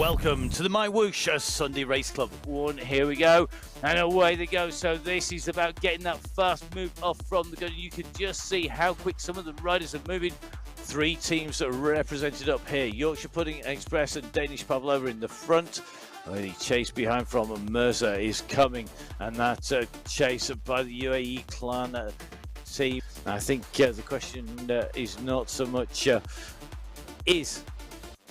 Welcome to the MyWhoosh Sunday Race Club 1. Here we go, and away they go. So this is about getting that fast move off from the gun. You can just see how quick some of the riders are moving. Three teams are represented up here. Yorkshire Pudding Express and Danish Pavlova in the front. The chase behind from Mirza is coming, and that chase by the UAE clan team. I think the question is not so much is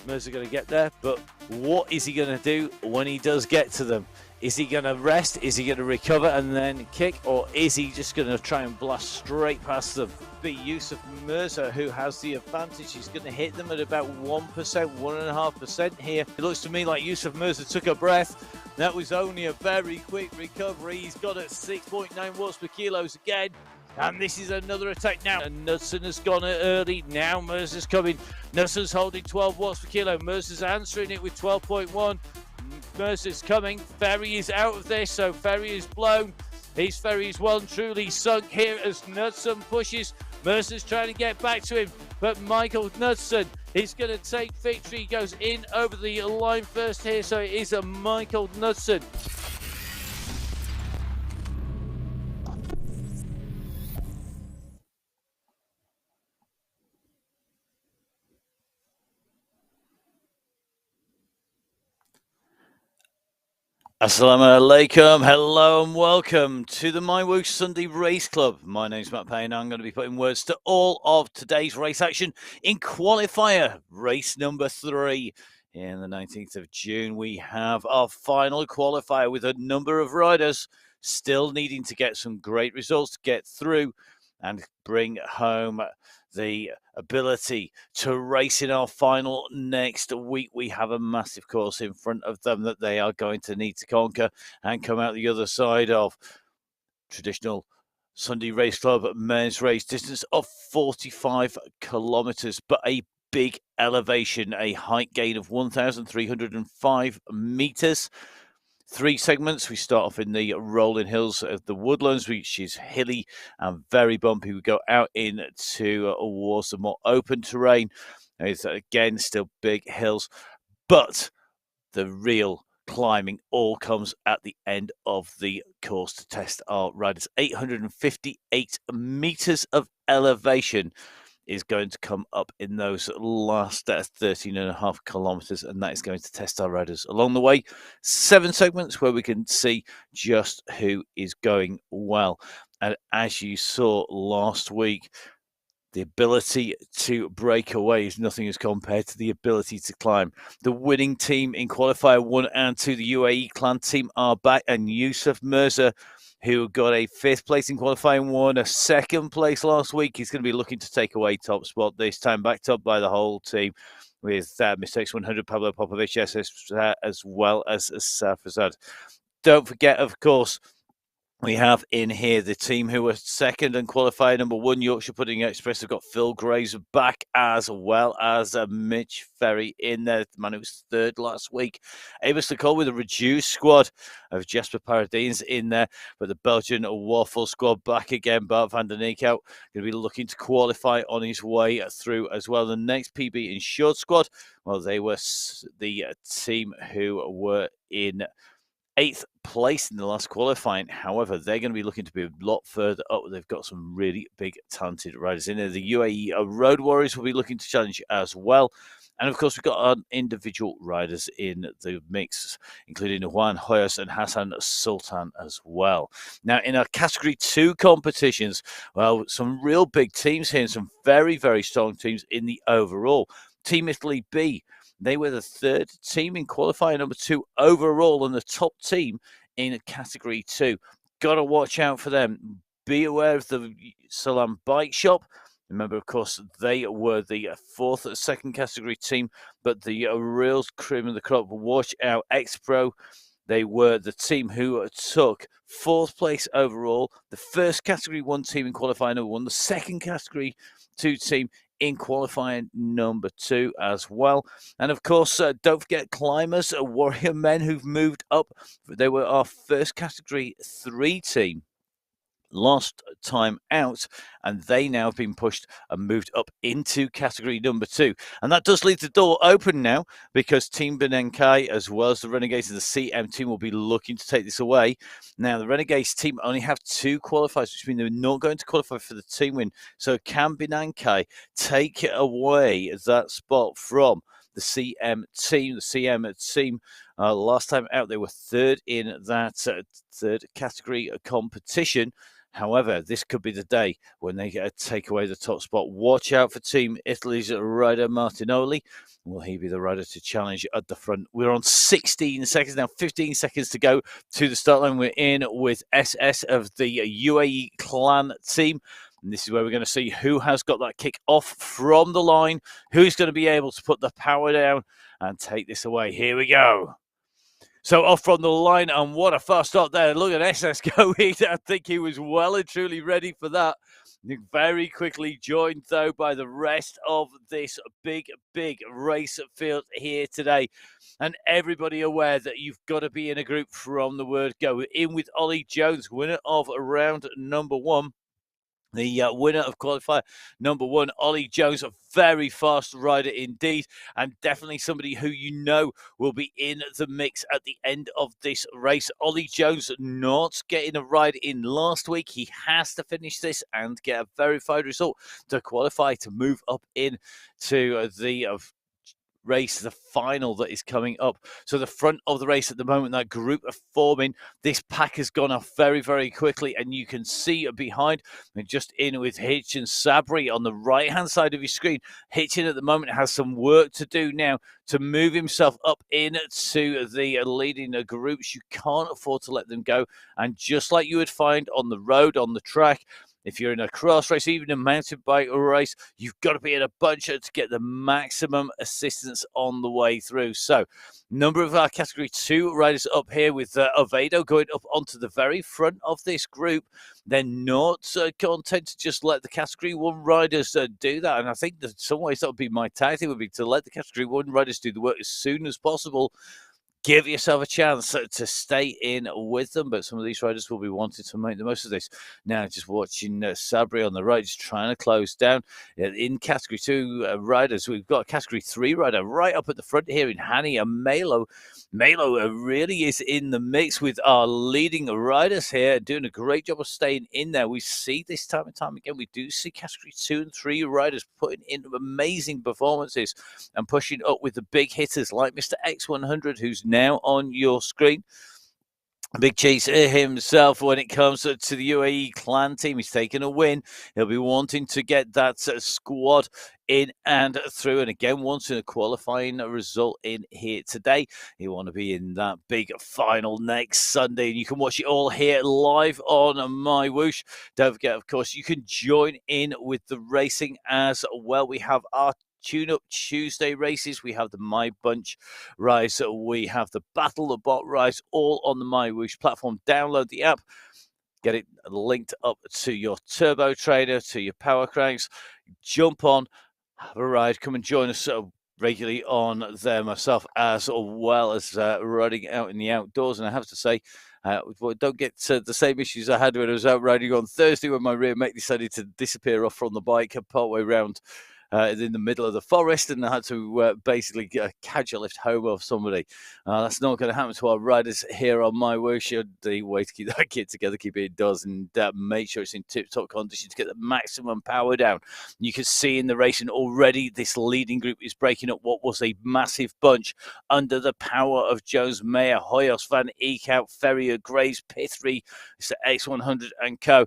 Mirza going to get there, but what is he going to do when he does get to them? Is he going to rest? Is he going to recover and then kick? Or is he just going to try and blast straight past them? Be Yusuf Mirza who has the advantage. He's going to hit them at about 1%, 1.5% here. It looks to me like Yusuf Mirza took a breath. That was only a very quick recovery. He's got at 6.9 watts per kilos again. And this is another attack now. And Knudsen has gone early. Now Mirza's coming. Knudsen's holding 12 watts per kilo. Mirza's answering it with 12.1. Mirza's coming. Ferry is out of this, so Ferry is blown. His Ferry is well and truly sunk here as Knudsen pushes. Mirza's trying to get back to him, but Michael Knudsen is going to take victory. He goes in over the line first here, so it is a Michael Knudsen. Assalamu alaikum, hello and welcome to the MyWhoosh Sunday Race Club. My name's Matt Payne. I'm going to be putting words to all of today's race action in qualifier race number 3. In the 19th of June, we have our final qualifier with a number of riders still needing to get some great results to get through and bring home the ability to race in our final next week. We have a massive course in front of them that they are going to need to conquer and come out the other side of. Traditional Sunday Race Club men's race distance of 45 kilometers, but a big elevation, a height gain of 1,305 meters. 3 segments. We start off in the rolling hills of the Woodlands, which is hilly and very bumpy. We go out into towards the more open terrain. It's again still big hills, but the real climbing all comes at the end of the course to test our riders. 858 meters of elevation is going to come up in those last 13.5 kilometers, and that is going to test our riders along the way. 7 segments where we can see just who is going well. And as you saw last week, the ability to break away is nothing as compared to the ability to climb. The winning team in qualifier 1 and 2, the UAE clan team, are back, and Yusuf Mirza, who got a 5th place in qualifying 1, a 2nd place last week. He's going to be looking to take away top spot this time, backed up by the whole team with Mistakes 100, Pablo Popovic, as well as Safazad. Don't forget, of course, we have in here the team who were 2nd and qualifier number 1, Yorkshire Pudding Express. Have got Phil Graves back, as well as Mitch Ferry in there, the man who was 3rd last week. Amos Nicole with a reduced squad of Jasper Paradines in there, but the Belgian Waffle squad back again. Bart van der Neek out, going to be looking to qualify on his way through as well. The next PB insured squad, well, they were the team who were in 8th place in the last qualifying. However, they're going to be looking to be a lot further up. They've got some really big, talented riders in there. The UAE Road Warriors will be looking to challenge as well. And of course, we've got our individual riders in the mix, including Juan Hoyos and Hassan Sultan as well. Now, in our Category 2 competitions, well, some real big teams here and some very, very strong teams in the overall. Team Italy B, they were the 3rd team in qualifying number 2 overall and the top team in Category 2. Got to watch out for them. Be aware of the Salam Bike Shop. Remember, of course, they were the 4th 2nd category team, but the real cream of the crop, watch out, X-Pro. They were the team who took 4th place overall, the 1st Category 1 team in qualifying number 1, the 2nd Category 2 team in qualifying number 2 as well. And of course, don't forget Climbers, Warrior Men, who've moved up. They were our 1st Category 3 team last time out, and they now have been pushed and moved up into category number 2. And that does leave the door open now, because Team Benenkai, as well as the Renegades and the CM team, will be looking to take this away. Now, the Renegades team only have 2 qualifiers, which means they're not going to qualify for the team win. So can Benenkai take away that spot from the CM team? The CM team, last time out, they were third in that third category competition. However, this could be the day when they take away the top spot. Watch out for Team Italy's rider Martinoli. Will he be the rider to challenge at the front? We're on 16 seconds now, 15 seconds to go to the start line. We're in with SS of the UAE clan team. And this is where we're going to see who has got that kick off from the line, who's going to be able to put the power down and take this away. Here we go. So off from the line, and what a fast start there. Look at SS going. I think he was well and truly ready for that. Very quickly joined, though, by the rest of this big race field here today. And everybody aware that you've got to be in a group from the word go. We're in with Ollie Jones, winner of round number 1. The winner of qualifier number 1, Ollie Jones, a very fast rider indeed, and definitely somebody who you know will be in the mix at the end of this race. Ollie Jones not getting a ride in last week. He has to finish this and get a verified result to qualify to move up in to the race, the final that is coming up. So the front of the race at the moment, that group are forming. This pack has gone off very quickly, and you can see behind, and just in with Hitch and Sabri on the right hand side of your screen. Hitchin at the moment has some work to do now to move himself up into the leading groups. You can't afford to let them go, and just like you would find on the road, on the track, if you're in a cross race, even a mountain bike race, you've got to be in a bunch to get the maximum assistance on the way through. So, number of our category 2 riders up here with Oviedo going up onto the very front of this group. They're not content to just let the category 1 riders do that. And I think that in some ways that would be my tactic, would be to let the category 1 riders do the work as soon as possible. Give yourself a chance to stay in with them, but some of these riders will be wanting to make the most of this. Now, just watching Sabri on the right, just trying to close down. In category 2 riders, we've got a category 3 rider right up at the front here in Hani and Melo. Melo really is in the mix with our leading riders here, doing a great job of staying in there. We see this time and time again, we do see category 2 and 3 riders putting in amazing performances and pushing up with the big hitters like Mr. X100, who's now on your screen. Big Cheese himself, when it comes to the UAE clan team, he's taken a win. He'll be wanting to get that squad in and through, and again wanting a qualifying result in here today. You want to be in that big final next Sunday, and you can watch it all here live on MyWhoosh. Don't forget, of course, you can join in with the racing as well. We have our Tune-Up Tuesday races. We have the My Bunch Rise. We have the Battle the Bot Rise, all on the MyWhoosh platform. Download the app. Get it linked up to your turbo trainer, to your power cranks. Jump on, have a ride. Come and join us regularly on there myself, as well as riding out in the outdoors. And I have to say, don't get the same issues I had when I was out riding on Thursday, when my rear mate decided to disappear off from the bike partway around in the middle of the forest, and I had to basically catch a lift home of somebody. That's not going to happen to our riders here on MyWhoosh. The way to keep that kit together, keep it indoors, and make sure it's in tip-top condition to get the maximum power down. You can see in the racing already, this leading group is breaking up what was a massive bunch under the power of Jones, Mayer, Hoyos, Van Eekhout, Ferrier, Graves, Pithry, X100 and co.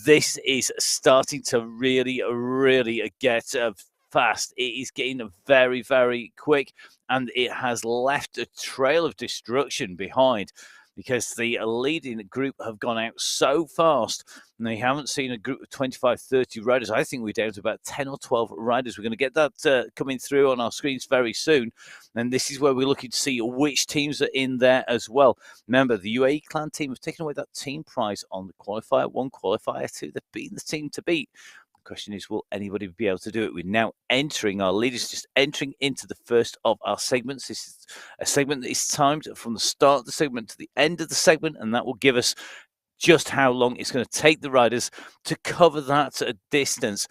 This is starting to really get fast. It is getting very quick, and it has left a trail of destruction behind, because the leading group have gone out so fast, and they haven't seen a group of 25-30 riders. I think we're down to about 10 or 12 riders. We're going to get that coming through on our screens very soon, and this is where we're looking to see which teams are in there as well. Remember, the UAE clan team have taken away that team prize on the qualifier 1, qualifier 2. They've beaten the team to beat. The question is, will anybody be able to do it? We're now entering, our leaders just entering into the first of our segments. This is a segment that is timed from the start of the segment to the end of the segment, and that will give us just how long it's going to take the riders to cover that distance.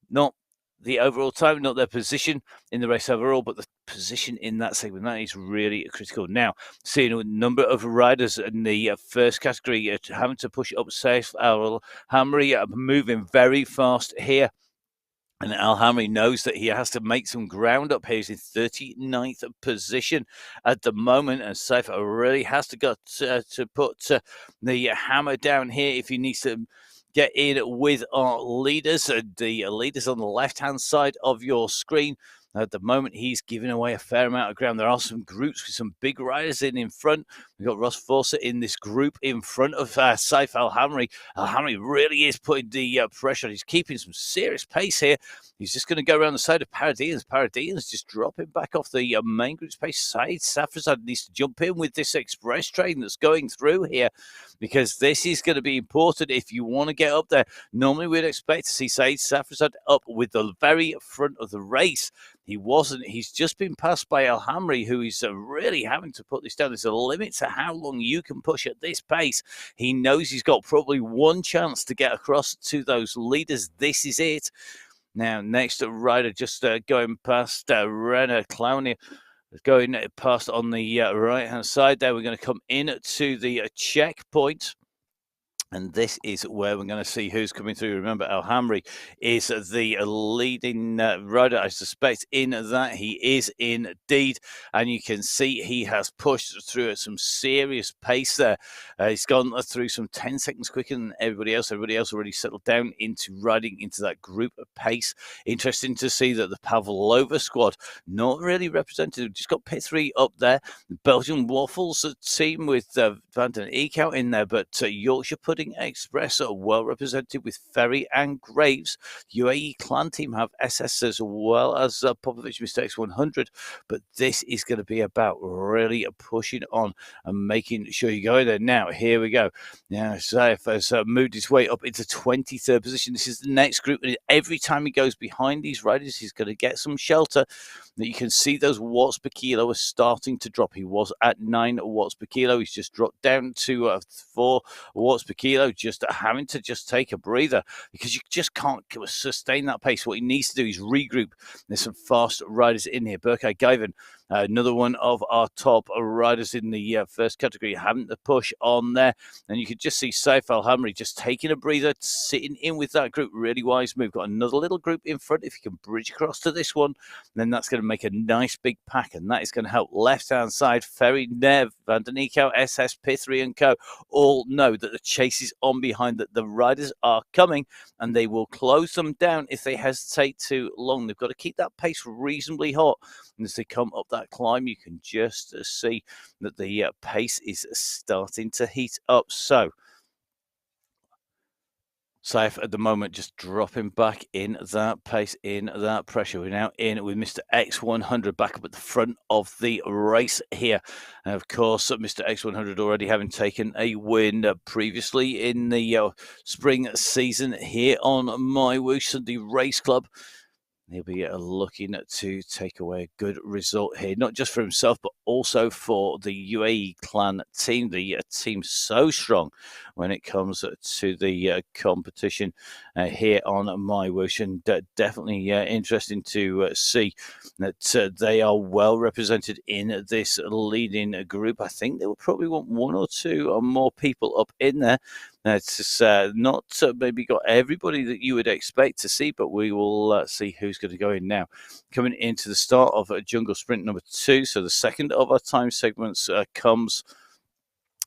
Not the overall time, not their position in the race overall, but the position in that segment. That is really critical. Now, seeing a number of riders in the first category having to push up safe. Hamry moving very fast here. And Al Hamri knows that he has to make some ground up here. He's in 39th position at the moment, and Saif really has to go to put the hammer down here if he needs to get in with our leaders. The leaders on the left-hand side of your screen. At the moment, he's giving away a fair amount of ground. There are some groups with some big riders in front. We've got Ross Forser in this group in front of Saif Al Hamri. Al Hamri really is putting the pressure. He's keeping some serious pace here. He's just going to go around the side of Paradians. Paradians just dropping back off the main group's pace. Said Safrazad needs to jump in with this express train that's going through here, because this is going to be important if you want to get up there. Normally, we'd expect to see Said Safrazad up with the very front of the race. He wasn't. He's just been passed by Al Hamri, who is really having to put this down. There's a limit to how long you can push at this pace. He knows he's got probably one chance to get across to those leaders. This is it. Now, next rider just going past Renner Clowney, going past on the right-hand side there. We're going to come in to the checkpoint. And this is where we're going to see who's coming through. Remember, Al Hamri is the leading rider, I suspect, in that he is indeed. And you can see he has pushed through at some serious pace there. He's gone through some 10 seconds quicker than everybody else. Everybody else already settled down into riding into that group pace. Interesting to see that the Pavlova squad, not really represented, just got pit 3 up there. The Belgian Waffles team with Van den Eek out in there, but Yorkshire Pudding Express are well represented with Ferry and Graves. UAE Clan team have SS as well as Popovich Mistakes 100, but this is going to be about really pushing on and making sure you go in there. Now, here we go. Now, Saif has moved his way up into 23rd position. This is the next group, and every time he goes behind these riders, he's going to get some shelter. That you can see those watts per kilo are starting to drop. He was at 9 watts per kilo. He's just dropped down to 4 watts per kilo, just having to just take a breather because you just can't sustain that pace. What he needs to do is regroup. There's some fast riders in here. Berkay Gaivan, another one of our top riders in the first category, having to push on there. And you could just see Saif Al Hamri just taking a breather, sitting in with that group. Really wise move. Got another little group in front. If you can bridge across to this one, then that's going to make a nice big pack, and that is going to help left-hand side. Ferry, Nev, Van den Eek, SS, P3 and Co. all know that the chase is on behind, that the riders are coming, and they will close them down if they hesitate too long. They've got to keep that pace reasonably hot. And as they come up that climb, you can just see that the pace is starting to heat up. So, Saif at the moment just dropping back in that pace, in that pressure. We're now in with Mr. X100 back up at the front of the race here. And of course, Mr. X100 already having taken a win previously in the spring season here on MyWhoosh Sunday Race Club. He'll be looking to take away a good result here, not just for himself, but also for the UAE Clan team. The team so strong when it comes to the competition here on MyWhoosh, and definitely interesting to see that they are well represented in this leading group. I think they will probably want 1 or 2 or more people up in there. It's not maybe got everybody that you would expect to see, but we will see who's going to go in now. Coming into the start of Jungle Sprint number 2, so the second of our time segments comes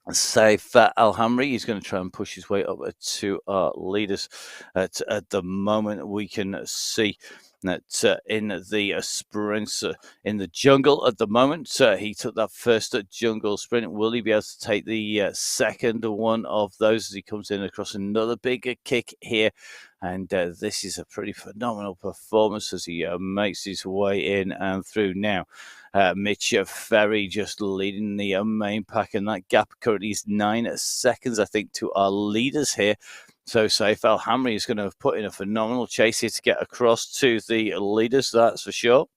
Saif Al Hamri. He's going to try and push his way up to our leaders. At the moment, we can see that in the sprints in the jungle at the moment, he took that first jungle sprint. Will he be able to take the second one of those as he comes in across another big kick here? And this is a pretty phenomenal performance as he makes his way in and through now. Mitch Ferry just leading the main pack, and that gap currently is 9 seconds, I think, to our leaders here. So Saif Al Hamri is going to put in a phenomenal chase here to get across to the leaders, that's for sure.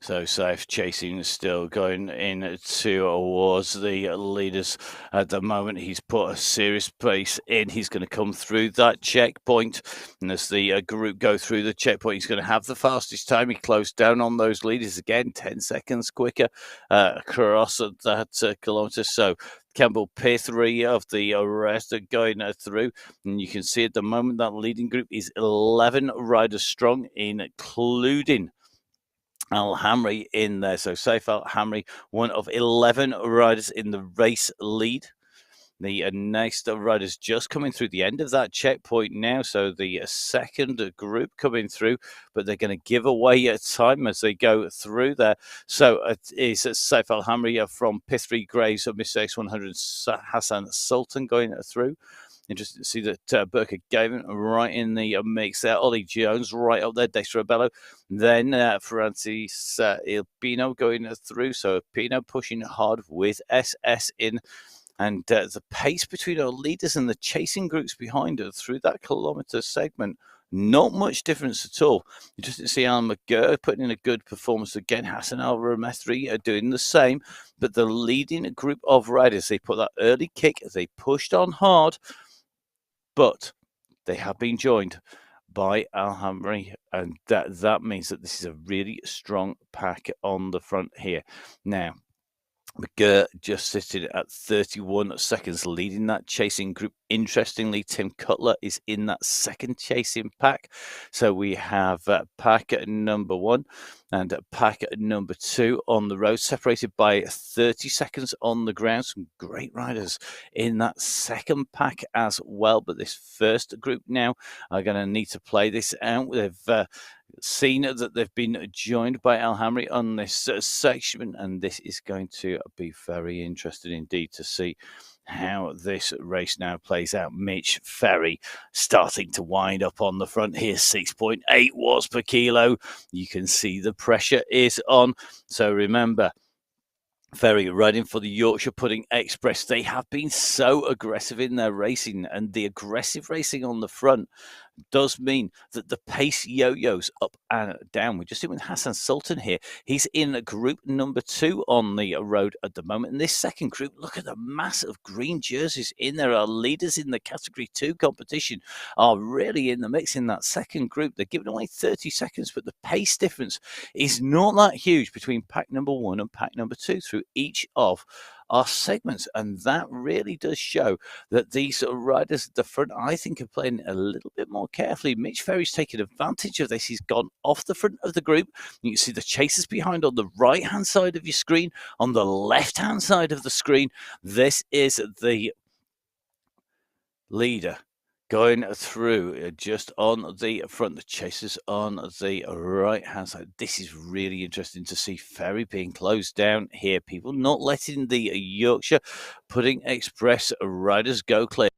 So safe chasing still going in towards the leaders at the moment. He's put a serious pace in. He's going to come through that checkpoint. And as the group go through the checkpoint, he's going to have the fastest time. He closed down on those leaders again, 10 seconds quicker across that kilometre. So Campbell P3 of the rest are going through. And you can see at the moment that leading group is 11 riders strong, including Al Hamri in there. So Saif Al Hamri, one of 11 riders in the race lead. The next riders just coming through the end of that checkpoint now. So the second group coming through, but they're going to give away time as they go through there. So it is Saif Al Hamri from P3 Graves of Mr. X100 Hassan Sultan going through. Interesting to see that Burka Gavin right in the mix there. Ollie Jones right up there. Dexter Abello. Then Francis Ilpino going through. So Pino pushing hard with SS in. And the pace between our leaders and the chasing groups behind her through that kilometre segment, not much difference at all. You just see Alan McGurr putting in a good performance again. Hassan Al Ramethri are doing the same. But the leading group of riders, they put that early kick, they pushed on hard, but they have been joined by Al Hamri, and that means that this is a really strong pack on the front here. Now, McGurr just sitting at 31 seconds, leading that chasing group. Interestingly, Tim Cutler is in that second chasing pack. So we have pack number 1 and pack number 2 on the road, separated by 30 seconds on the ground. Some great riders in that second pack as well. But this first group now are going to need to play this out. They've seen that they've been joined by Al Hamri on this section, and this is going to be very interesting indeed to see how this race now plays out. Mitch Ferry starting to wind up on the front here, 6.8 watts per kilo. You can see the pressure is on. So remember, Ferry riding for the Yorkshire Pudding Express. They have been so aggressive in their racing, and the aggressive racing on the front does mean that the pace yo-yos up and down. We're just seeing with Hassan Sultan here. He's in group number 2 on the road at the moment. And this second group, look at the mass of green jerseys in there. Our leaders in the Category 2 competition are really in the mix in that second group. They're giving away 30 seconds, but the pace difference is not that huge between pack number 1 and pack number 2 through each of our segments, and that really does show that these riders at the front, I think, are playing a little bit more carefully. Mitch Ferry's taken advantage of this. He's gone off the front of the group. You can see the chasers behind on the right-hand side of your screen. On the left-hand side of the screen, this is the leader going through just on the front, the chasers on the right hand side. This is really interesting to see. Ferry being closed down here. People not letting the Yorkshire Pudding Express riders go clear.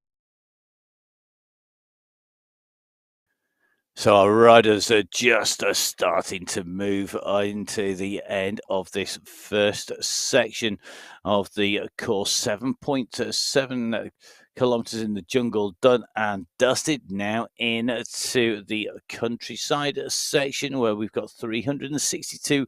So our riders are just starting to move into the end of this first section of the course. 7.7 kilometers in the jungle done and dusted. Now into the countryside section where we've got 362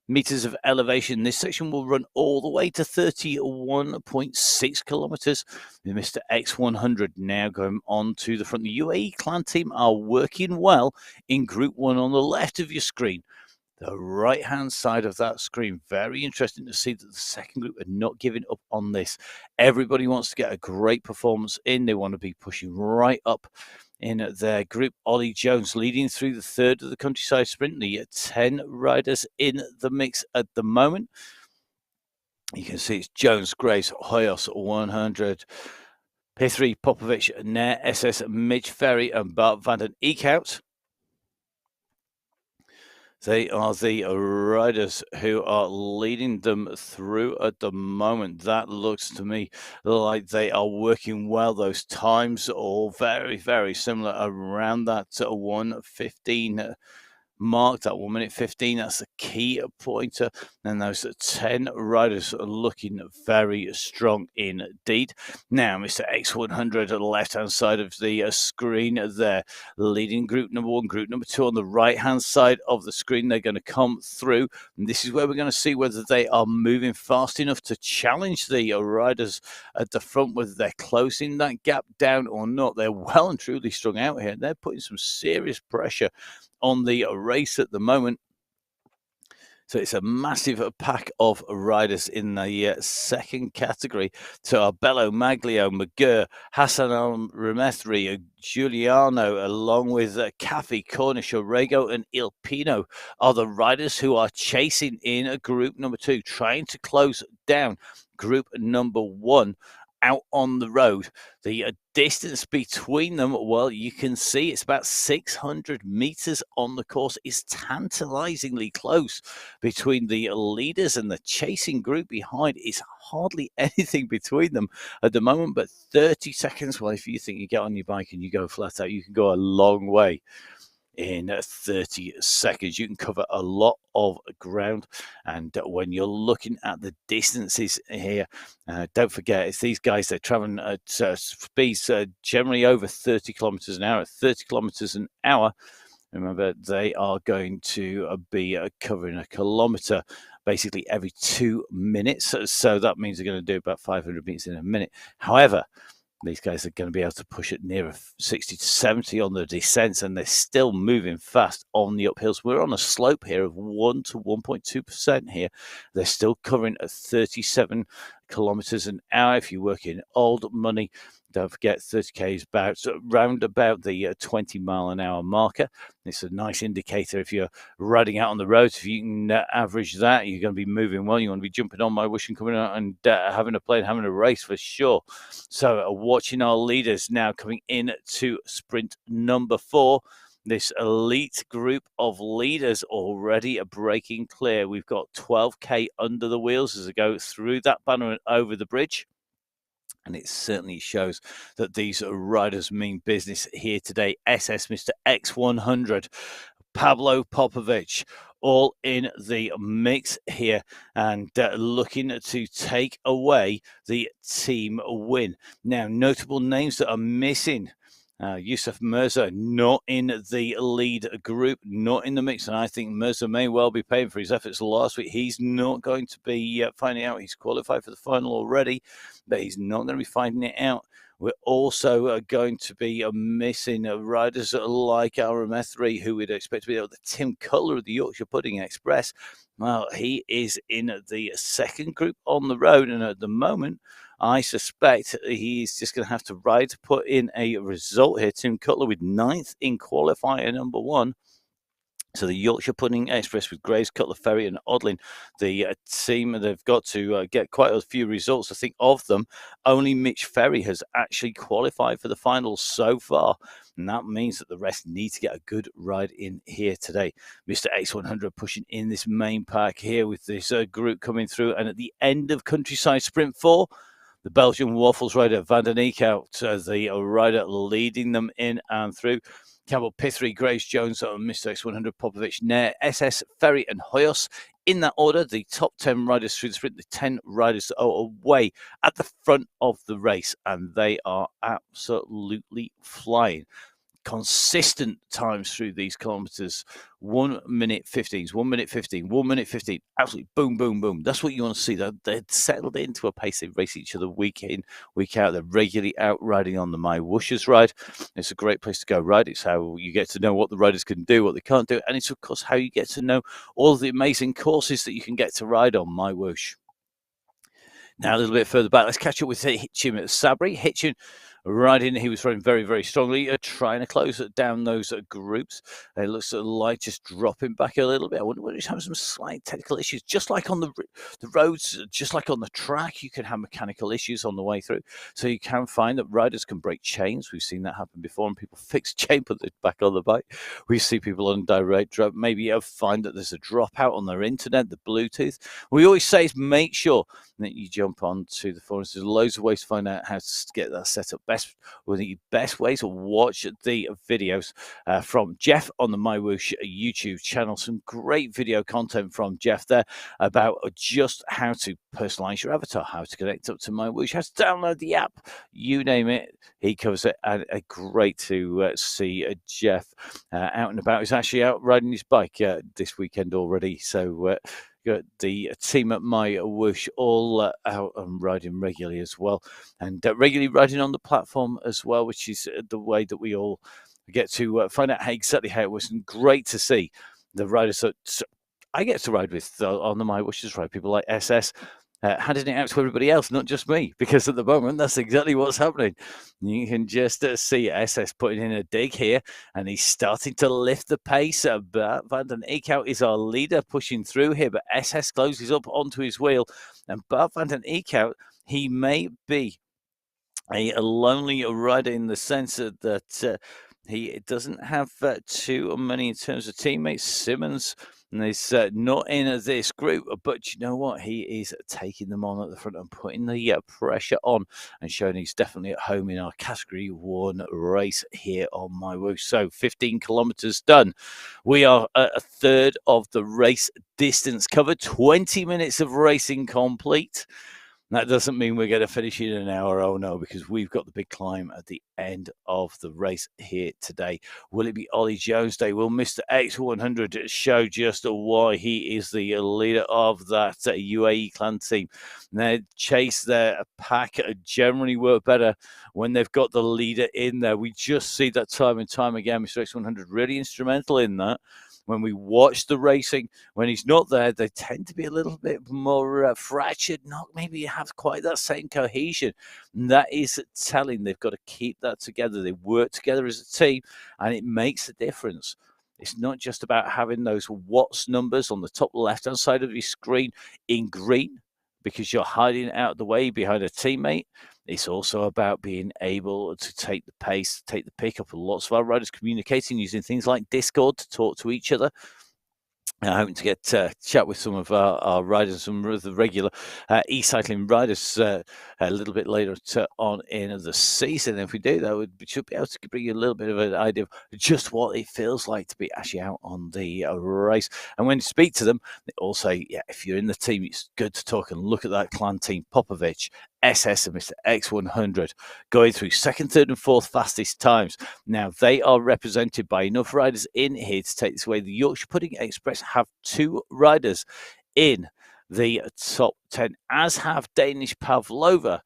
meters of elevation. This section will run all the way to 31.6 kilometers. With Mr. X100 now going on to the front. The UAE clan team are working well in Group 1 on the left of your screen. The right-hand side of that screen. Very interesting to see that the second group are not giving up on this. Everybody wants to get a great performance in. They want to be pushing right up in their group. Ollie Jones leading through the third of the countryside sprint. The 10 riders in the mix at the moment. You can see it's Jones, Grace, Hoyos 100, P3, Popovic, Nair, SS, Midge Ferry, and Bart van den Eekhout. They are the riders who are leading them through at the moment. That looks to me like they are working well. Those times all very, very similar around that 1:15 mark, that 1 minute 15. That's the key pointer. And those 10 riders are looking very strong indeed. Now, Mr. X100 on the left-hand side of the screen there, leading group number 1, group number 2 on the right-hand side of the screen. They're going to come through. And this is where we're going to see whether they are moving fast enough to challenge the riders at the front, whether they're closing that gap down or not. They're well and truly strung out here. They're putting some serious pressure on the race at the moment. So it's a massive pack of riders in the second category. So Arbello, Maglio, McGurr, Hassan Al-Remethri, Giuliano, along with Caffey, Cornish, Orrego, and Il Pino are the riders who are chasing in group number 2, trying to close down group number 1 out on the road. The distance between them, well, you can see it's about 600 meters on the course. It's tantalizingly close between the leaders and the chasing group behind. It's hardly anything between them at the moment, but 30 seconds. Well, if you think you get on your bike and you go flat out, you can go a long way. In 30 seconds, you can cover a lot of ground. And when you're looking at the distances here, don't forget, it's these guys, they're traveling at speeds generally over 30 kilometers an hour. At 30 kilometers an hour, remember, they are going to be covering a kilometer basically every 2 minutes. So that means they're going to do about 500 meters in a minute. However, these guys are going to be able to push it nearer 60 to 70 on the descents, and they're still moving fast on the uphills. We're on a slope here of 1 to 1.2% here. They're still covering at 37 kilometers an hour. If you work in old money, don't forget 30k is about round about the 20 mile an hour marker. It's a nice indicator if you're riding out on the road. If you can average that, you're going to be moving well. You want to be jumping on MyWhoosh and coming out and having a play and having a race for sure. So watching our leaders now coming in to sprint number 4. This elite group of leaders already are breaking clear. We've got 12k under the wheels as they go through that banner and over the bridge. And it certainly shows that these riders mean business here today. SS Mr. X100, Pablo Popovic, all in the mix here and looking to take away the team win. Now, notable names that are missing. Yusuf Mirza not in the lead group, not in the mix, and I think Mirza may well be paying for his efforts last week. He's not going to be finding out. He's qualified for the final already, but he's not going to be finding it out. We're also going to be missing riders like Al-Remethri, who we'd expect to be able to. Tim Cutler of the Yorkshire Pudding Express. Well, he is in the second group on the road, and at the moment, I suspect he's just going to have to ride to put in a result here. Tim Cutler with 9th in qualifier number 1. So the Yorkshire Pudding Express with Graves, Cutler, Ferry and Odlin, the team, they've got to get quite a few results. I think of them, only Mitch Ferry has actually qualified for the finals so far. And that means that the rest need to get a good ride in here today. Mr. X100 pushing in this main pack here with this group coming through. And at the end of Countryside Sprint 4, the Belgian Waffles rider Van den Eyck out, the rider leading them in and through. Campbell, Pithry, Grace, Jones, Mr. X100, Popovic, Nair, SS, Ferry and Hoyos. In that order, the top 10 riders through the sprint, the 10 riders that are away at the front of the race, and they are absolutely flying. Consistent times through these kilometers. 1 minute 15s, 1 minute 15, 1 minute 15. Absolutely boom, boom, boom. That's what you want to see. They're settled into a pace. They race each other week in, week out. They're regularly out riding on the MyWhoosh's ride. It's a great place to go ride. It's how you get to know what the riders can do, what they can't do. And it's, of course, how you get to know all the amazing courses that you can get to ride on MyWhoosh. Now, a little bit further back, let's catch up with Hitchin at Sabri. Hitchin riding, he was running very, very strongly, trying to close down those groups. It looks like just dropping back a little bit. I wonder whether he's having some slight technical issues. Just like on the roads, just like on the track, you can have mechanical issues on the way through. So you can find that riders can break chains. We've seen that happen before, and people fix chain, put it back on the bike. We see people on direct drop, maybe find that there's a dropout on their internet, the Bluetooth. We always say is make sure that you jump onto the forums. There's loads of ways to find out how to get that set up one of the best ways to watch the videos from Jeff on the MyWhoosh YouTube channel. Some great video content from Jeff there about just how to personalize your avatar, how to connect up to MyWhoosh, how to download the app, you name it. He covers it, and great to see Jeff out and about. He's actually out riding his bike this weekend already. So got the team at MyWhoosh all out and riding regularly as well, and regularly riding on the platform as well, which is the way that we all get to find out exactly how it was. And great to see the riders that I get to ride with on the MyWhoosh ride, people like SS. Handing it out to everybody else, not just me, because at the moment that's exactly what's happening. You can just see SS putting in a dig here, and he's starting to lift the pace. Bart van den Eekhout is our leader, pushing through here, but SS closes up onto his wheel, and Bart van den Eekhout, he may be a lonely rider in the sense that he doesn't have too many in terms of teammates. Simmons is not in this group, but you know what? He is taking them on at the front and putting the pressure on and showing he's definitely at home in our Category 1 race here on MyWhoosh. So 15 kilometers done. We are at a third of the race distance covered, 20 minutes of racing complete. That doesn't mean we're going to finish in an hour. Oh, no, because we've got the big climb at the end of the race here today. Will it be Ollie Jones Day? Will Mr. X100 show just why he is the leader of that UAE clan team? Their chase, their pack generally work better when they've got the leader in there. We just see that time and time again. Mr. X100 really instrumental in that. When we watch the racing, when he's not there, they tend to be a little bit more fractured, not maybe have quite that same cohesion. And that is telling. They've got to keep that together. They work together as a team, and it makes a difference. It's not just about having those watts numbers on the top left-hand side of your screen in green because you're hiding out the way behind a teammate. It's also about being able to take the pace, take the pickup. Lots of our riders communicating using things like Discord to talk to each other. Hoping to get chat with some of our riders, some of the regular e-cycling riders a little bit later on in the season. If we do that, we should be able to bring you a little bit of an idea of just what it feels like to be actually out on the race. And when you speak to them, they all say, yeah, if you're in the team, it's good to talk and look at that clan team. Popovic, SS and Mr. X100 going through second, third and fourth fastest times. Now, they are represented by enough riders in here to take this away. The Yorkshire Pudding Express have 2 riders in the top 10, as have Danish Pavlova,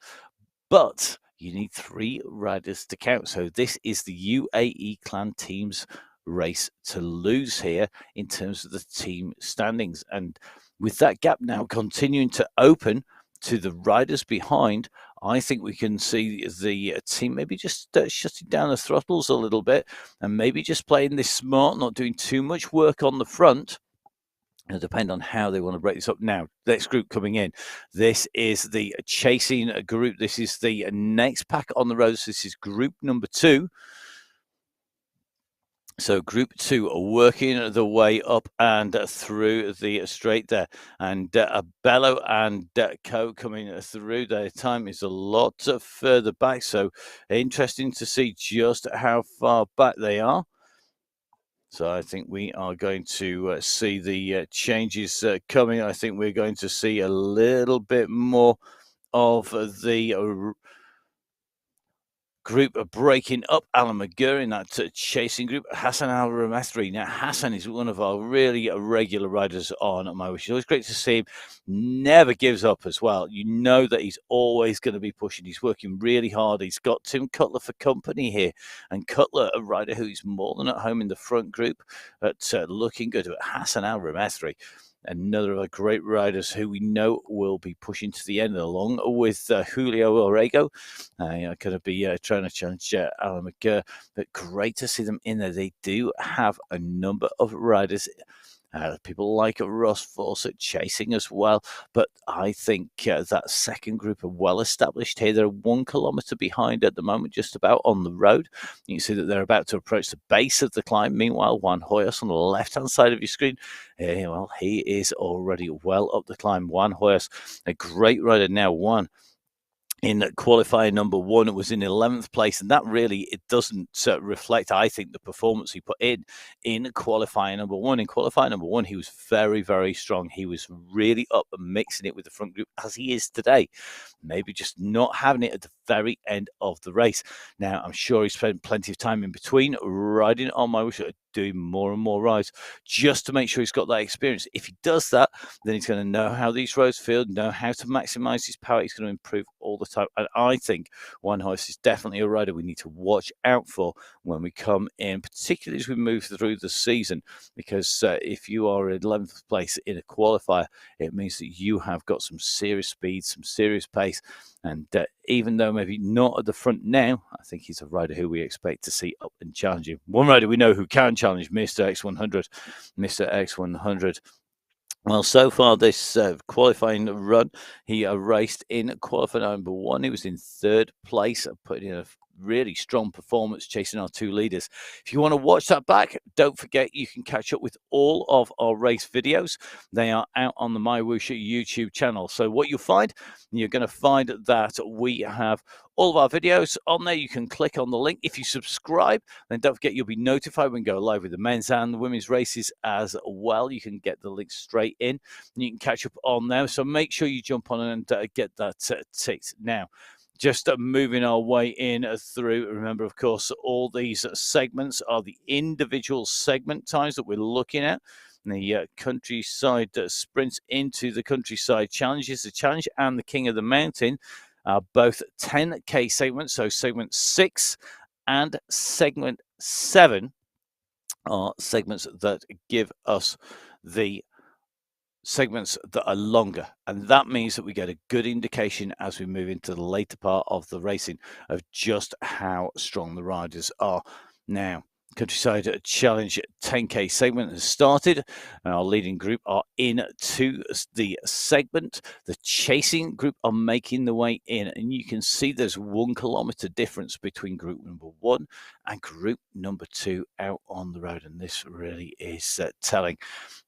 but you need 3 riders to count. So this is the UAE clan team's race to lose here in terms of the team standings. And with that gap now continuing to open to the riders behind, I think we can see the team maybe just shutting down the throttles a little bit and maybe just playing this smart, not doing too much work on the front. It'll depend on how they want to break this up. Now, next group coming in. This is the chasing group. This is the next pack on the road. So this is group number 2. So group 2 are working the way up and through the straight there. And Bello and Co coming through. Their time is a lot further back. So interesting to see just how far back they are. So I think we are going to see the changes coming. I think we're going to see a little bit more of the group of breaking up. Alan McGurr in that chasing group. Hassan Al Ramethri. Now, Hassan is one of our really regular riders on MyWhoosh. It's always great to see him. Never gives up as well. You know that he's always going to be pushing. He's working really hard. He's got Tim Cutler for company here. And Cutler, a rider who is more than at home in the front group, but looking good. Hassan Al Ramethri, another of our great riders who we know will be pushing to the end, along with Julio Orego. Going to be trying to challenge Alan McGurr, but great to see them in there. They do have a number of riders. People like Ross Fawcett chasing as well, but I think that second group are well established here. They're 1 kilometer behind at the moment, just about on the road. You can see that they're about to approach the base of the climb. Meanwhile, Juan Hoyos on the left-hand side of your screen, well, he is already well up the climb. Juan Hoyos, a great rider now. Juan in qualifier number 1, it was in 11th place, and that really, it doesn't reflect, I think, the performance he put in qualifier number 1. In qualifier number 1, he was very, very strong. He was really up and mixing it with the front group, as he is today. Maybe just not having it at the very end of the race. Now, I'm sure he spent plenty of time in between riding on MyWhoosh, doing more and more rides, just to make sure he's got that experience. If he does that, then he's going to know how these roads feel, know how to maximize his power. He's going to improve all the time. And I think MyWhoosh is definitely a rider we need to watch out for when we come in, particularly as we move through the season, because if you are in 11th place in a qualifier, it means that you have got some serious speed, some serious pace. And even though maybe not at the front now, I think he's a rider who we expect to see up and challenging. One rider we know who can challenge Mr. X100. Mr. X100. Well, so far this qualifying run, he raced in qualifying number 1. He was in 3rd place, putting in a really strong performance, chasing our 2 leaders. If you want to watch that back, don't forget you can catch up with all of our race videos. They are out on the MyWhoosh YouTube channel. So what you'll find, you're going to find that we have all of our videos on there. You can click on the link. If you subscribe, then don't forget you'll be notified when we go live with the men's and the women's races as well. You can get the link straight in, and you can catch up on there. So make sure you jump on and get that ticked. Now, just moving our way in through, remember, of course, all these segments are the individual segment times that we're looking at. The countryside sprints into the countryside challenges, the challenge and the King of the Mountain are both 10K segments. So segment 6 and segment 7 are segments that give us the segments that are longer, and that means that we get a good indication as we move into the later part of the racing of just how strong the riders are. Now, Countryside Challenge 10K segment has started, and our leading group are into the segment. The chasing group are making the way in, and you can see there's 1 kilometer difference between group number 1 and group number 2 out on the road, and this really is telling.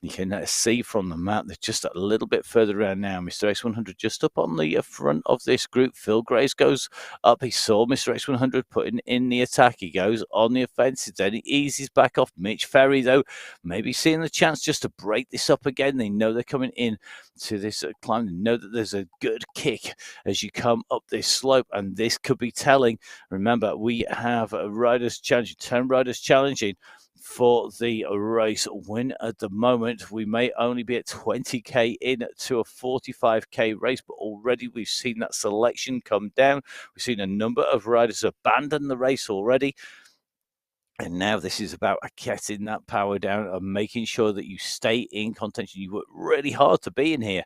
You can see from the map, they're just a little bit further around now. Mr. X100 just up on the front of this group. Phil Grace goes up. He saw Mr. X100 putting in the attack. He goes on the offensive. Then he eases back off. Mitch Ferry, though, maybe seeing the chance just to break this up again. They know they're coming in to this climb. They know that there's a good kick as you come up this slope, and this could be telling. Remember, we have riders challenging, 10 riders challenging for the race win at the moment. We may only be at 20K into a 45K race, but already we've seen that selection come down. We've seen a number of riders abandon the race already. And now this is about getting that power down and making sure that you stay in contention. You work really hard to be in here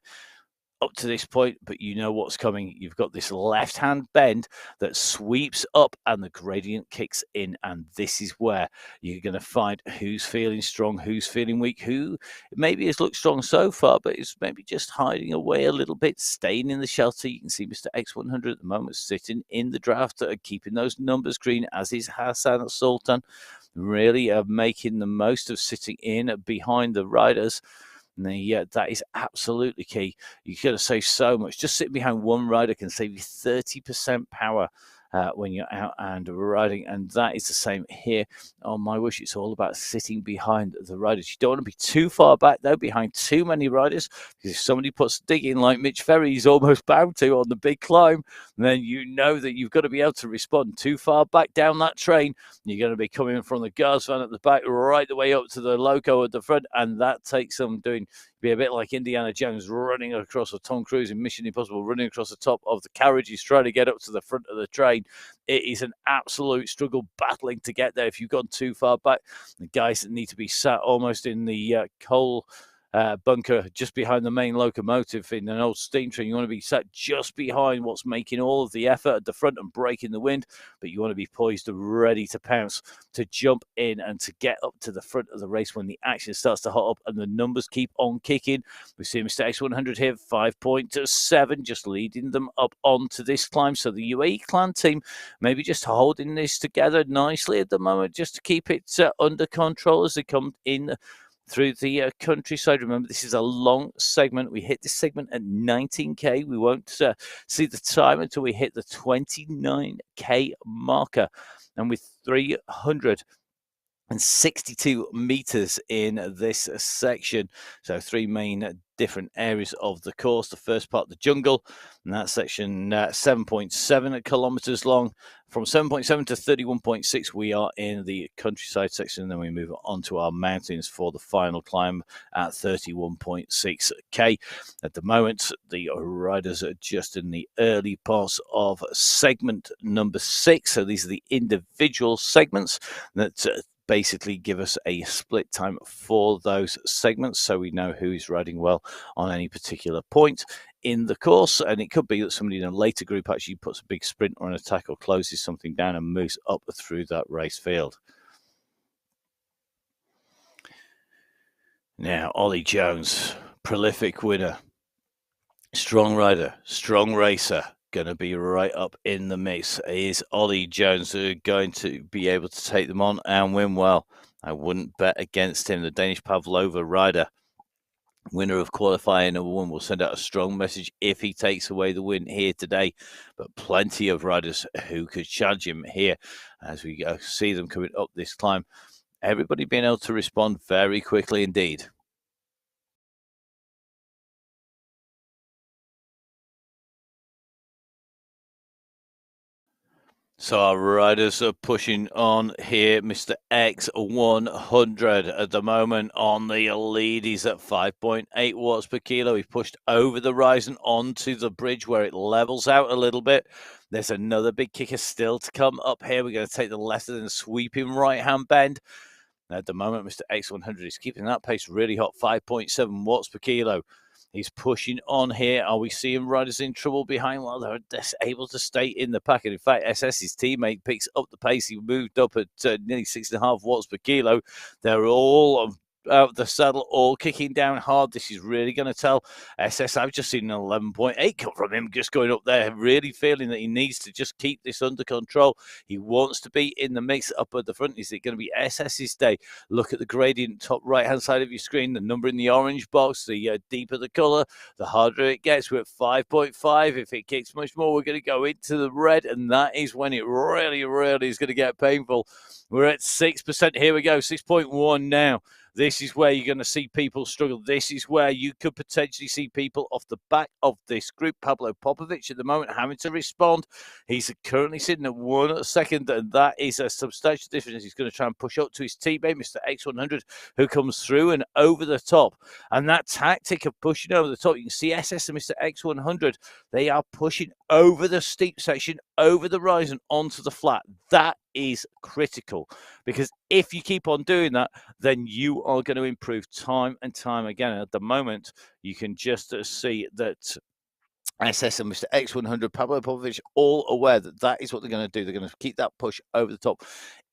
up to this point, but you know what's coming. You've got this left-hand bend that sweeps up and the gradient kicks in, and this is where you're going to find who's feeling strong, who's feeling weak, who maybe has looked strong so far, but is maybe just hiding away a little bit, staying in the shelter. You can see Mr. X100 at the moment sitting in the draft, keeping those numbers green, as is Hassan Sultan, really making the most of sitting in behind the riders. And that is absolutely key. You've got to save so much. Just sitting behind one rider can save you 30% power when you're out and riding, and that is the same here on MyWhoosh. It's all about sitting behind the riders. You don't want to be too far back, though, behind too many riders, because if somebody puts a dig in like Mitch Ferry is almost bound to on the big climb, then you know that you've got to be able to respond. Too far back down that train, you're going to be coming from the guards van at the back right the way up to the loco at the front, and that takes some doing. Be a bit like Indiana Jones running across, or Tom Cruise in Mission Impossible running across the top of the carriages trying to get up to the front of the train. It is an absolute struggle battling to get there. If you've gone too far back, the guys that need to be sat almost in the coal bunker just behind the main locomotive in an old steam train. You want to be sat just behind what's making all of the effort at the front and breaking the wind, but you want to be poised and ready to pounce, to jump in and to get up to the front of the race when the action starts to hot up and the numbers keep on kicking. We see Mr. X100 here, 5.7, just leading them up onto this climb. So the UAE clan team maybe just holding this together nicely at the moment, just to keep it under control as they come in through the countryside. Remember, this is a long segment. We hit this segment at 19k. We won't see the time until we hit the 29k marker. And with 362 meters in this section, so three main different areas of the course. The first part, the jungle, and that section 7.7 kilometers long. From 7.7 to 31.6, we are in the countryside section, and then we move on to our mountains for the final climb at 31.6k. At the moment, the riders are just in the early parts of segment number 6. So these are the individual segments that basically give us a split time for those segments, so we know who is riding well on any particular point in the course. And it could be that somebody in a later group actually puts a big sprint or an attack or closes something down and moves up through that race field. Now, Ollie Jones, prolific winner, strong rider, strong racer, going to be right up in the mix. Is Ollie Jones going to be able to take them on and win well? I wouldn't bet against him. The Danish Pavlova rider, winner of qualifying number 1, will send out a strong message if he takes away the win here today. But plenty of riders who could challenge him here as we see them coming up this climb. Everybody being able to respond very quickly indeed. So our riders are pushing on here. Mr. X100 at the moment on the lead. He's at 5.8 watts per kilo. He's pushed over the rise and onto the bridge where it levels out a little bit. There's another big kicker still to come up here. We're going to take the left and then sweeping right-hand bend. At the moment, Mr. X100 is keeping that pace really hot, 5.7 watts per kilo. He's pushing on here. Are we seeing riders in trouble behind? Well, they're able to stay in the pack. And in fact, SS's teammate picks up the pace. He moved up at nearly 6.5 watts per kilo. They're all out the saddle, all kicking down hard. This is really going to tell SS. I've just seen an 11.8 come from him, just going up there, really feeling that he needs to just keep this under control. He wants to be in the mix up at the front. Is it going to be SS's day? Look at the gradient top right hand side of your screen, the number in the orange box. The deeper the color, the harder it gets. We're at 5.5. If it kicks much more, we're going to go into the red, and that is when it really is going to get painful. We're at 6%. Here we go, 6.1 now. This is where you're going to see people struggle. This is where you could potentially see people off the back of this group. Pablo Popovic at the moment having to respond. He's currently sitting at 1 second, and that is a substantial difference. He's going to try and push up to his teammate, Mr. X100, who comes through and over the top. And that tactic of pushing over the top, you can see SS and Mr. X100, they are pushing over the steep section, over the rise and onto the flat. That is critical, because if you keep on doing that, then you are going to improve time and time again. And at the moment, you can just see that SS and Mr. X100, Pablo Popovic, all aware that that is what they're going to do. They're going to keep that push over the top.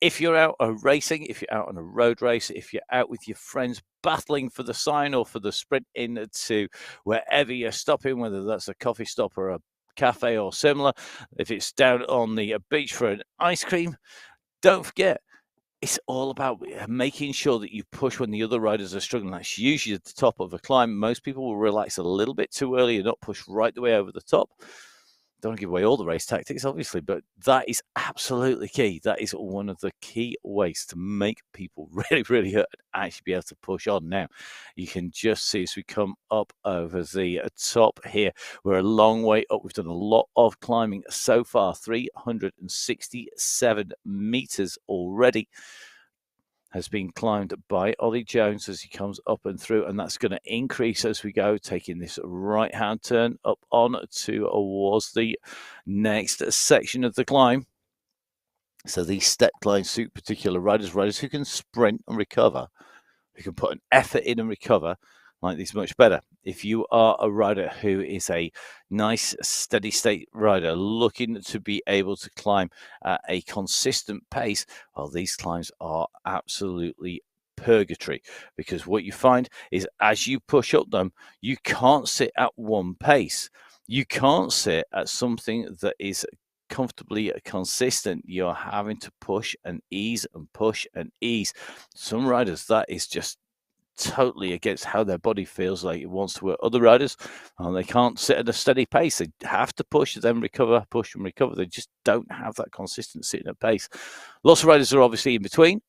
If you're out racing, if you're out on a road race, if you're out with your friends battling for the sign or for the sprint into wherever you're stopping, whether that's a coffee stop or a cafe or similar, if it's down on the beach for an ice cream, don't forget, it's all about making sure that you push when the other riders are struggling. That's usually at the top of a climb. Most people will relax a little bit too early and not push right the way over the top. Don't give away all the race tactics, obviously, but that is absolutely key. That is one of the key ways to make people really hurt and actually be able to push on. Now, you can just see as we come up over the top here, we're a long way up. We've done a lot of climbing so far, 367 meters already has been climbed by Ollie Jones as he comes up and through, and that's going to increase as we go, taking this right-hand turn up on towards the next section of the climb. So these step climbs suit particular riders who can sprint and recover, who can put an effort in and recover, like this much better. If you are a rider who is a nice steady state rider looking to be able to climb at a consistent pace, well, these climbs are absolutely purgatory, because what you find is as you push up them, you can't sit at one pace. You can't sit at something that is comfortably consistent. You're having to push and ease and push and ease. Some riders, that is just totally against how their body feels like it wants to work. Other riders, they can't sit at a steady pace. They have to push, then recover, push and recover. They just don't have that consistency in a pace. Lots of riders are obviously in between,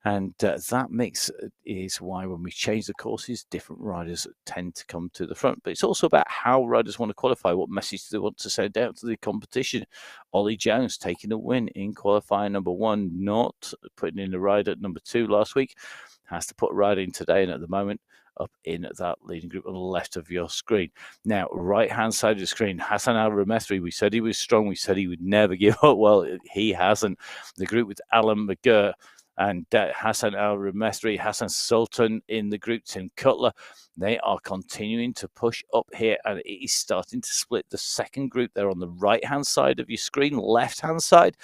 and that mix is why when we change the courses, different riders tend to come to the front. But it's also about how riders want to qualify, what message they want to send out to the competition. Ollie Jones taking a win in qualifier number 1, not putting in a ride at number 2 last week. Has to put a ride in today, and at the moment, up in that leading group on the left of your screen. Now, right-hand side of the screen, Hassan Al-Ramethri, we said he was strong. We said he would never give up. Well, he hasn't. The group with Alan McGurr and Hassan Al-Ramethri, Hassan Sultan in the group, Tim Cutler, they are continuing to push up here, and it is starting to split the second group there on the right-hand side of your screen, left-hand side.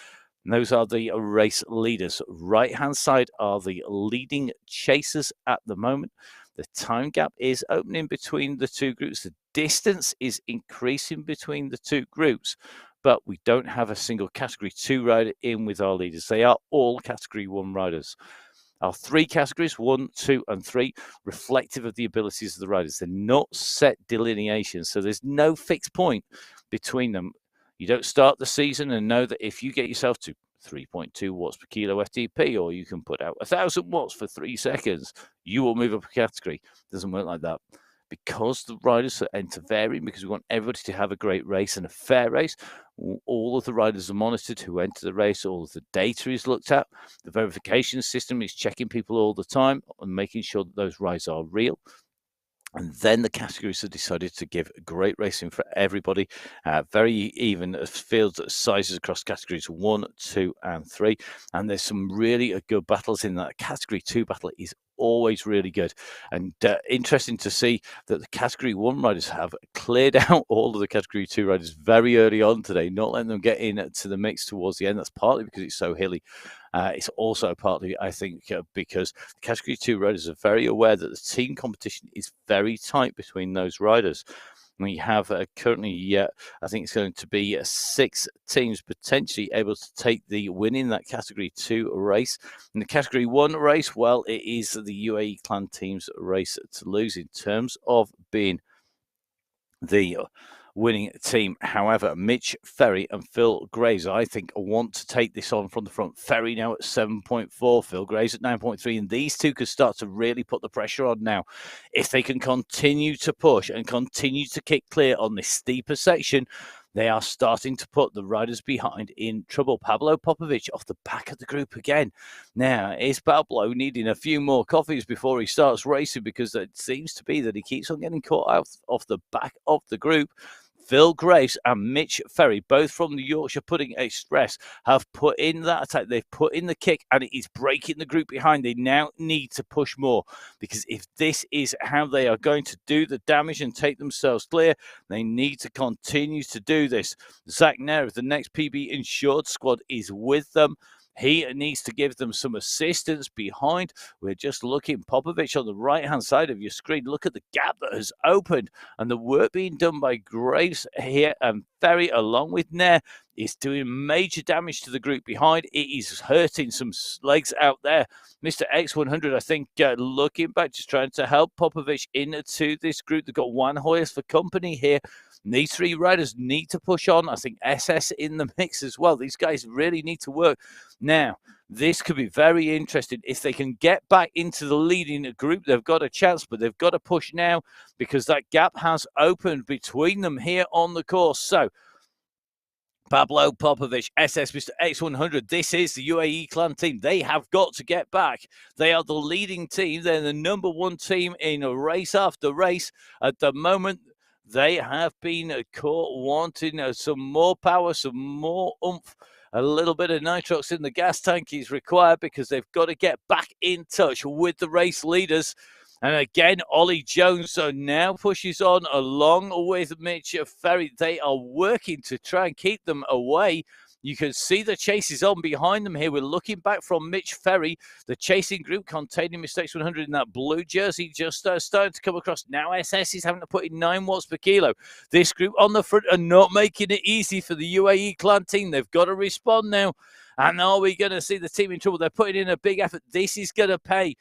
And those are the race leaders. Right-hand side are the leading chasers at the moment. The time gap is opening between the two groups. The distance is increasing between the two groups, but we don't have a single Category 2 rider in with our leaders. They are all Category 1 riders. Our 3 categories, 1, 2, and 3, reflective of the abilities of the riders. They're not set delineations, so there's no fixed point between them. You don't start the season and know that if you get yourself to 3.2 watts per kilo FTP, or you can put out 1,000 watts for 3 seconds, you will move up a category. It doesn't work like that. Because the riders enter varying, because we want everybody to have a great race and a fair race, all of the riders are monitored who enter the race. All of the data is looked at. The verification system is checking people all the time and making sure that those rides are real. And then the categories are decided to give great racing for everybody. Very even field sizes across categories 1, 2, and 3. And there's some really good battles in that. Category 2 battle is always really good, and interesting to see that the Category 1 riders have cleared out all of the Category 2 riders very early on today, not letting them get into the mix towards the end. That's partly because it's so hilly. It's also partly, I think, because the Category 2 riders are very aware that the team competition is very tight between those riders. We have currently, I think it's going to be 6 teams potentially able to take the win in that Category 2 race. In the Category 1 race, well, it is the UAE clan team's race to lose in terms of being the winning team. However, Mitch Ferry and Phil Graves, I think, want to take this on from the front. Ferry now at 7.4, Phil Graves at 9.3, and these two could start to really put the pressure on now. If they can continue to push and continue to kick clear on this steeper section, they are starting to put the riders behind in trouble. Pablo Popovic off the back of the group again. Now, is Pablo needing a few more coffees before he starts racing? Because it seems to be that he keeps on getting caught off the back of the group. Phil Graves and Mitch Ferry, both from the Yorkshire Pudding Express, have put in that attack. They've put in the kick, and it is breaking the group behind. They now need to push more, because if this is how they are going to do the damage and take themselves clear, they need to continue to do this. Zach Nair of the Next PB Insured squad is with them. He needs to give them some assistance behind. We're just looking, Popovic on the right-hand side of your screen. Look at the gap that has opened, and the work being done by Graves here, and Ferry along with Nair is doing major damage to the group behind. It is hurting some legs out there. Mr. X100, I think, looking back, just trying to help Popovic into this group. They've got Juan Hoyas for company here. These 3 riders need to push on. I think SS in the mix as well. These guys really need to work. Now, this could be very interesting. If they can get back into the leading group, they've got a chance, but they've got to push now, because that gap has opened between them here on the course. So, Pablo Popovic, SS, Mr. X100, this is the UAE clan team. They have got to get back. They are the leading team. They're the number 1 team in race after race. At the moment, they have been caught wanting some more power, some more oomph. A little bit of nitrox in the gas tank is required, because they've got to get back in touch with the race leaders. And again, Ollie Jones now pushes on along with Mitch Ferry. They are working to try and keep them away. You can see the chase is on behind them here. We're looking back from Mitch Ferry, the chasing group containing Mistakes 100 in that blue jersey, just starting to come across. Now SS is having to put in 9 watts per kilo. This group on the front are not making it easy for the UAE clan team. They've got to respond now. And are we going to see the team in trouble? They're putting in a big effort. This is going to pay.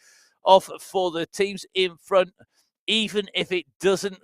off for the teams in front. Even if it doesn't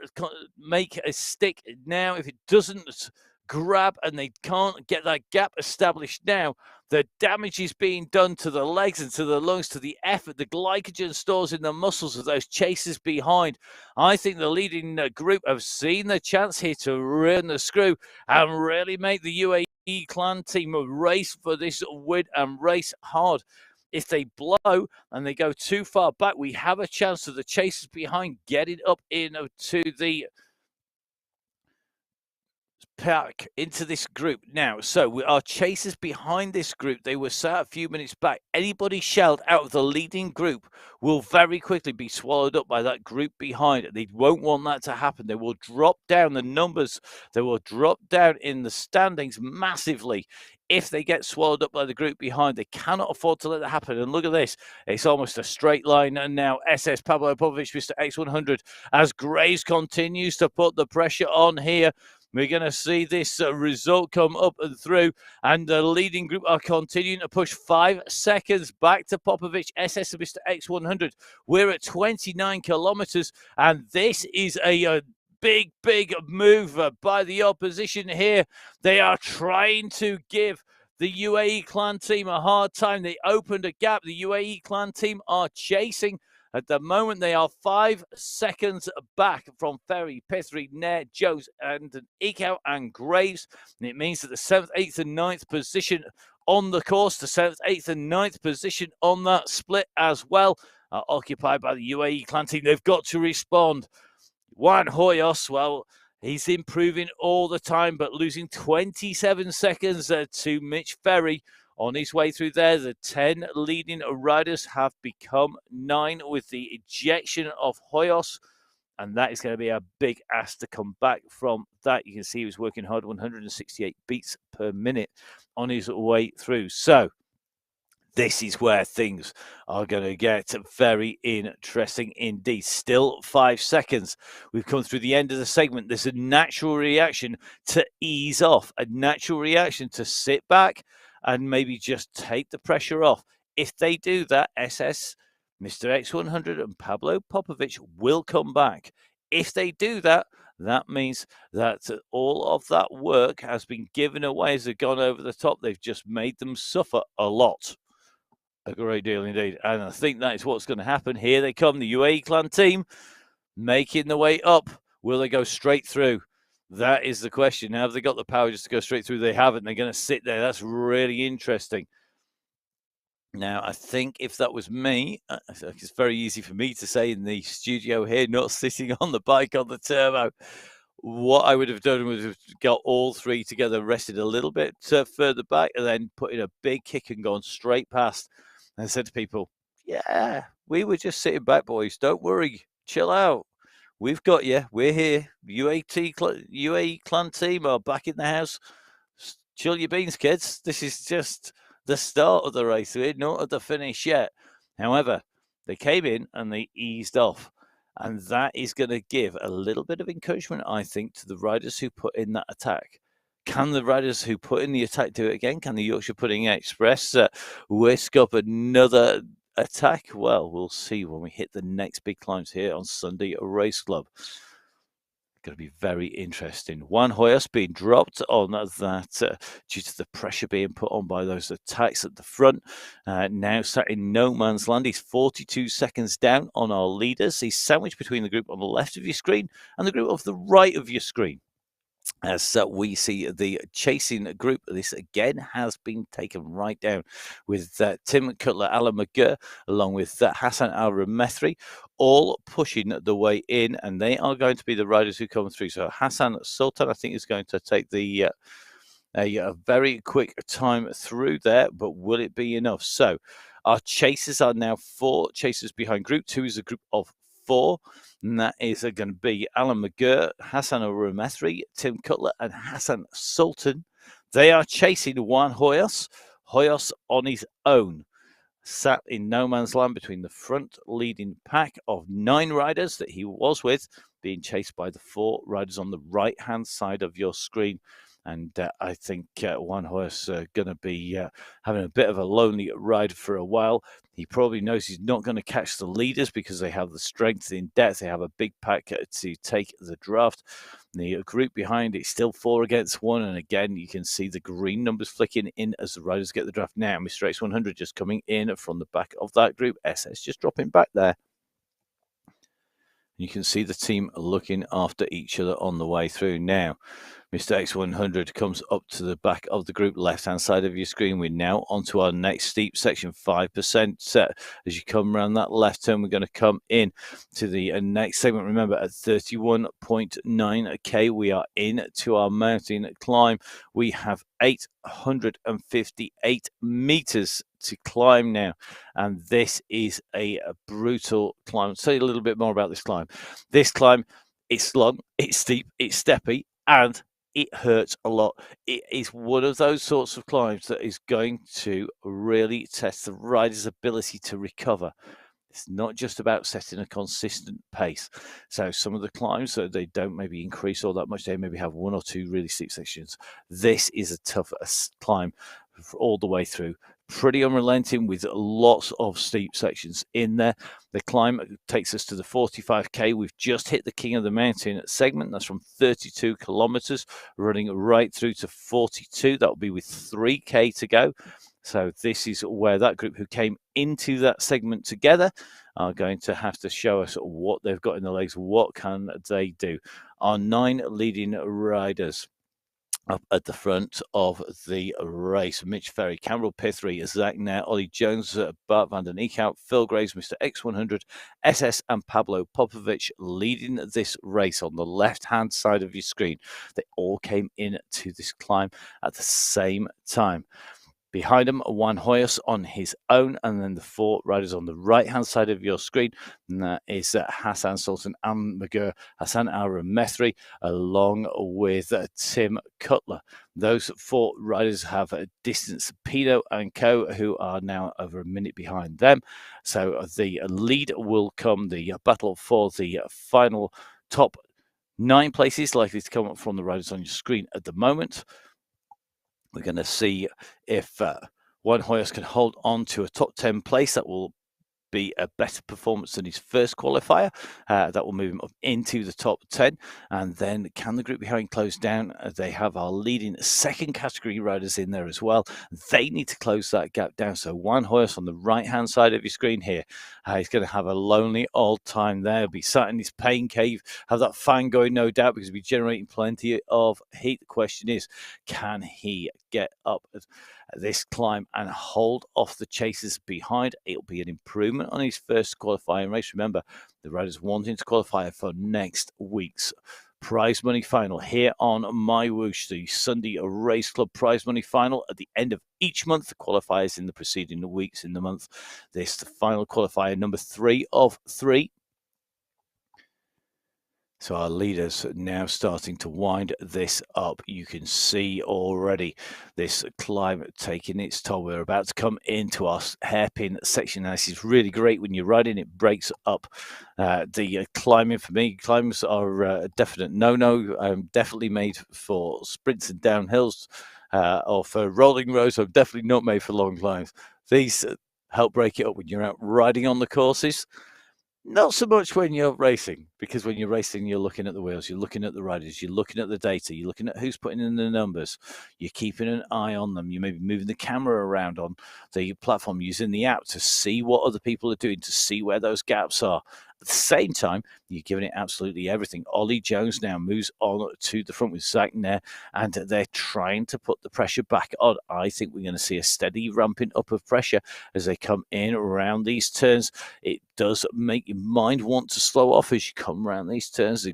make a stick now, if it doesn't grab and they can't get that gap established now, the damage is being done to the legs and to the lungs, to the effort, the glycogen stores in the muscles of those chasers behind. I think the leading group have seen the chance here to run the screw and really make the UAE clan team race for this win and race hard. If they blow and they go too far back, we have a chance of the chasers behind getting up into the pack, into this group now. So our chasers behind this group, they were sat a few minutes back. Anybody shelled out of the leading group will very quickly be swallowed up by that group behind. They won't want that to happen. They will drop down the numbers. They will drop down in the standings massively if they get swallowed up by the group behind. They cannot afford to let that happen. And look at this. It's almost a straight line. And now SS Pablo Popovic, Mr. X100, as Graves continues to put the pressure on here. We're going to see this result come up and through, and the leading group are continuing to push 5 seconds back to Popovic, SS and Mr. X100. We're at 29 kilometers, and this is a big move by the opposition here. They are trying to give the UAE clan team a hard time. They opened a gap. The UAE clan team are chasing. At the moment, they are 5 seconds back from Ferry, Pithri, Nair, Jones, and Ekau and Graves. And it means that the 7th, 8th, and 9th position on the course, the 7th, 8th, and 9th position on that split as well, are occupied by the UAE clan team. They've got to respond. Juan Hoyos, well, he's improving all the time, but losing 27 seconds to Mitch Ferry. On his way through there, the 10 leading riders have become 9 with the ejection of Hoyos, and that is going to be a big ask to come back from that. You can see he was working hard, 168 beats per minute on his way through. So this is where things are going to get very interesting indeed. Still 5 seconds. We've come through the end of the segment. There's a natural reaction to ease off, a natural reaction to sit back and maybe just take the pressure off. If they do that, SS, Mr. X100 and Pablo Popovic will come back. If they do that, that means that all of that work has been given away as they've gone over the top. They've just made them suffer a lot. A great deal indeed. And I think that is what's going to happen. Here they come, the UAE clan team, making the way up. Will they go straight through? That is the question. Have they got the power just to go straight through? They haven't. They're going to sit there. That's really interesting. Now, I think if that was me, it's very easy for me to say in the studio here, not sitting on the bike on the turbo. What I would have done was have got all 3 together, rested a little bit further back, and then put in a big kick and gone straight past. And said to people, yeah, we were just sitting back, boys. Don't worry. Chill out. We've got you. We're here. UAE clan team are back in the house. Chill your beans, kids. This is just the start of the race. We're not at the finish yet. However, they came in and they eased off. And that is going to give a little bit of encouragement, I think, to the riders who put in that attack. Can the riders who put in the attack do it again? Can the Yorkshire Pudding Express whisk up another attack? Well, we'll see when we hit the next big climbs here on Sunday Race Club. Going to be very interesting. Juan Hoyos being dropped on that due to the pressure being put on by those attacks at the front. Now sat in no man's land. He's 42 seconds down on our leaders. He's sandwiched between the group on the left of your screen and the group off the right of your screen. As we see the chasing group, this again has been taken right down with Tim Cutler, Alan McGurr, along with Hassan Al-Ramethri, all pushing the way in, and they are going to be the riders who come through. So Hassan Sultan, I think, is going to take the a very quick time through there, but will it be enough? So our chasers are now 4 chasers behind Group 2 is a group of 4, and that is going to be Alan McGurr, Hassan Al-Ramethri, Tim Cutler, and Hassan Sultan. They are chasing Juan Hoyos. Hoyos on his own, sat in no man's land between the front leading pack of 9 riders that he was with, being chased by the 4 riders on the right-hand side of your screen. And I think One Horse going to be having a bit of a lonely ride for a while. He probably knows he's not going to catch the leaders because they have the strength in depth. They have a big pack to take the draft. The group behind it still 4 against 1. And again, you can see the green numbers flicking in as the riders get the draft now. Mr. X100 just coming in from the back of that group. SS just dropping back there. You can see the team looking after each other on the way through now. Mr. X100 comes up to the back of the group, left-hand side of your screen. We're now onto our next steep section, 5% set. As you come around that left turn, we're going to come in to the next segment. Remember, at 31.9K, we are in to our mountain climb. We have 858 meters to climb now, and this is a brutal climb. I'll tell you a little bit more about this climb. This climb, it's long, it's steep, it's steppy, and it hurts a lot. It is one of those sorts of climbs that is going to really test the rider's ability to recover. It's not just about setting a consistent pace. So some of the climbs, they don't maybe increase all that much. They maybe have 1 or 2 really steep sections. This is a tough climb all the way through. Pretty unrelenting with lots of steep sections in there. The climb takes us to the 45K. We've just hit the King of the Mountain segment. That's from 32 kilometers running right through to 42. That will be with 3K to go. So this is where that group who came into that segment together are going to have to show us what they've got in the legs. What can they do? Our 9 leading riders up at the front of the race: Mitch Ferry, Cameron Pithry, Zach Nair, Ollie Jones, Bart van den Eekhout, Phil Graves, Mr. X100, SS and Pablo Popovic leading this race on the left-hand side of your screen. They all came in to this climb at the same time. Behind him, Juan Hoyos on his own, and then the 4 riders on the right-hand side of your screen. And that is Hassan Sultan and Magur Hassan Al-Ramethri, along with Tim Cutler. Those 4 riders have a distance Pino and Co, who are now over a minute behind them. So the lead will come, the battle for the final top 9 places likely to come up from the riders on your screen at the moment. We're going to see if Juan Hoyos can hold on to a top 10 place. That will be a better performance than his first qualifier. That will move him up into the top 10. And then can the group behind close down? They have our leading second category riders in there as well. They need to close that gap down. So Juan Hoyos on the right-hand side of your screen here. He's going to have a lonely old time there. He'll be sat in his pain cave, have that fan going, no doubt, because he'll be generating plenty of heat. The question is, can he get up this climb and hold off the chasers behind? It'll be an improvement on his first qualifying race. Remember, the riders wanting to qualify for next week's prize money final here on MyWhoosh, the Sunday Race Club prize money final at the end of each month. The qualifiers in the preceding weeks in the month. This the final qualifier, number 3 of 3. So our leaders now starting to wind this up. You can see already this climb taking its toll. We're about to come into our hairpin section. Now, this is really great when you're riding. It breaks up the climbing. For me, climbs are a definite no-no. Definitely made for sprints and downhills or for rolling roads. I'm definitely not made for long climbs. These help break it up when you're out riding on the courses. Not so much when you're racing, because when you're racing, you're looking at the wheels, you're looking at the riders, you're looking at the data, you're looking at who's putting in the numbers, you're keeping an eye on them, you may be moving the camera around on the platform, using the app to see what other people are doing, to see where those gaps are. At the same time, you're giving it absolutely everything. Ollie Jones now moves on to the front with Zach Nair, and they're trying to put the pressure back on. I think we're going to see a steady ramping up of pressure as they come in around these turns. It does make your mind want to slow off as you come around these turns.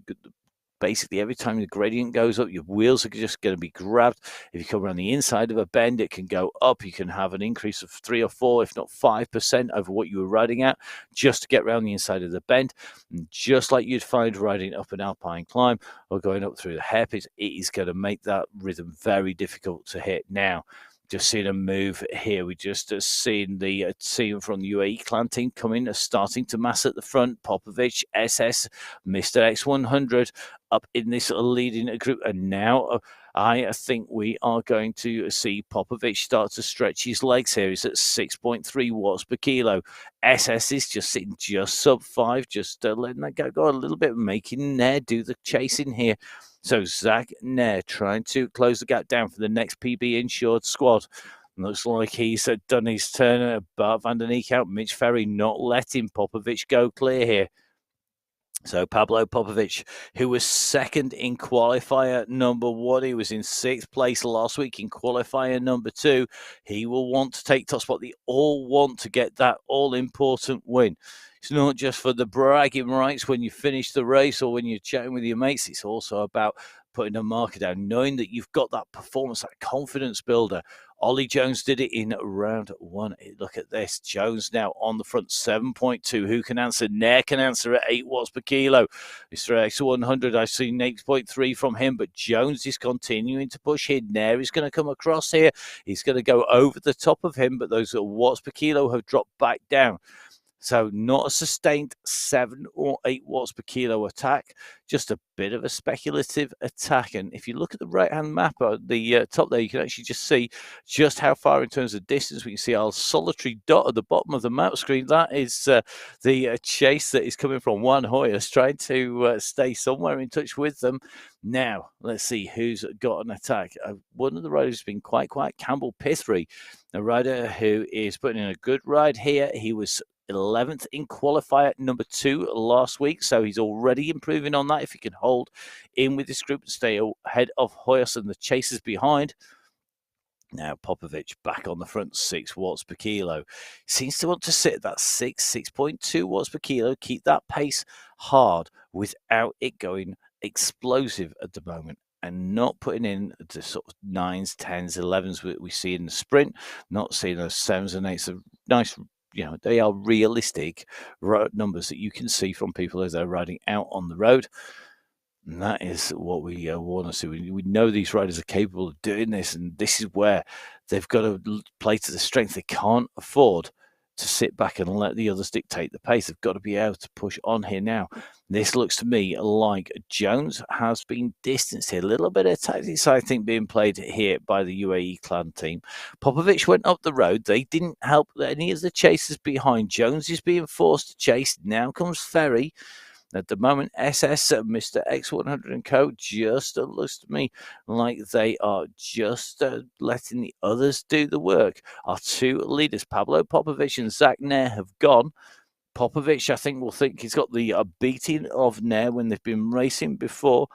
Basically, every time the gradient goes up, your wheels are just going to be grabbed. If you come around the inside of a bend, it can go up. You can have an increase of 3 or 4, if not 5% over what you were riding at, just to get around the inside of the bend. And just like you'd find riding up an alpine climb or going up through the hairpins, it is going to make that rhythm very difficult to hit. Now, just seeing a move here. We just seen the team from the UAE clan team coming, starting to mass at the front. Popovic, SS, Mr. X100 up in this leading group. And now I think we are going to see Popovich start to stretch his legs here. He's at 6.3 watts per kilo. SS is just sitting just sub 5, just letting that go a little bit, making Nair do the chasing here. So Zach Nair trying to close the gap down for the next PB insured squad. Looks like he's done his turn. Bart van den Eek out. Mitch Ferry not letting Popovich go clear here. So Pablo Popovich, who was second in qualifier number 1, he was in 6th place last week in qualifier number 2. He will want to take top spot. They all want to get that all-important win. It's not just for the bragging rights when you finish the race or when you're chatting with your mates. It's also about putting a marker down, knowing that you've got that performance, that confidence builder. Ollie Jones did it in round 1. Look at this. Jones now on the front, 7.2. Who can answer? Nair can answer at 8 watts per kilo. Mr. X100, I've seen 8.3 from him, but Jones is continuing to push here. Nair is going to come across here. He's going to go over the top of him, but those watts per kilo have dropped back down. So not a sustained 7 or 8 watts per kilo attack, just a bit of a speculative attack. And if you look at the right-hand map at the top there, you can actually just see just how far in terms of distance. We can see our solitary dot at the bottom of the map screen. That is the chase that is coming from Juan Hoyos, trying to stay somewhere in touch with them. Now, let's see who's got an attack. One of the riders has been quite quiet, Campbell Pithry, a rider who is putting in a good ride here. He was 11th in qualifier number 2 last week, so he's already improving on that if he can hold in with this group and stay ahead of Hoyos and the chasers behind. Now Popovich back on the front, 6 watts per kilo. Seems to want to sit at that 6.2 watts per kilo, keep that pace hard without it going explosive at the moment, and not putting in the sort of 9s, 10s, 11s we see in the sprint, not seeing those 7s and 8s of nice. They are realistic numbers that you can see from people as they're riding out on the road. And that is what we want to see. We know these riders are capable of doing this, and this is where they've got to play to the strength. They can't afford to sit back and let the others dictate the pace. They've got to be able to push on here now. This looks to me like Jones has been distanced here. A little bit of tactics, I think, being played here by the UAE clan team. Popovich went up the road. They didn't help any of the chasers behind. Jones is being forced to chase. Now comes Ferry. At the moment, SS, Mr. X100 and Co. just looks to me like they are just letting the others do the work. Our 2 leaders, Pablo Popovich and Zach Nair, have gone. Popovich, I think, will think he's got the beating of Nair when they've been racing before.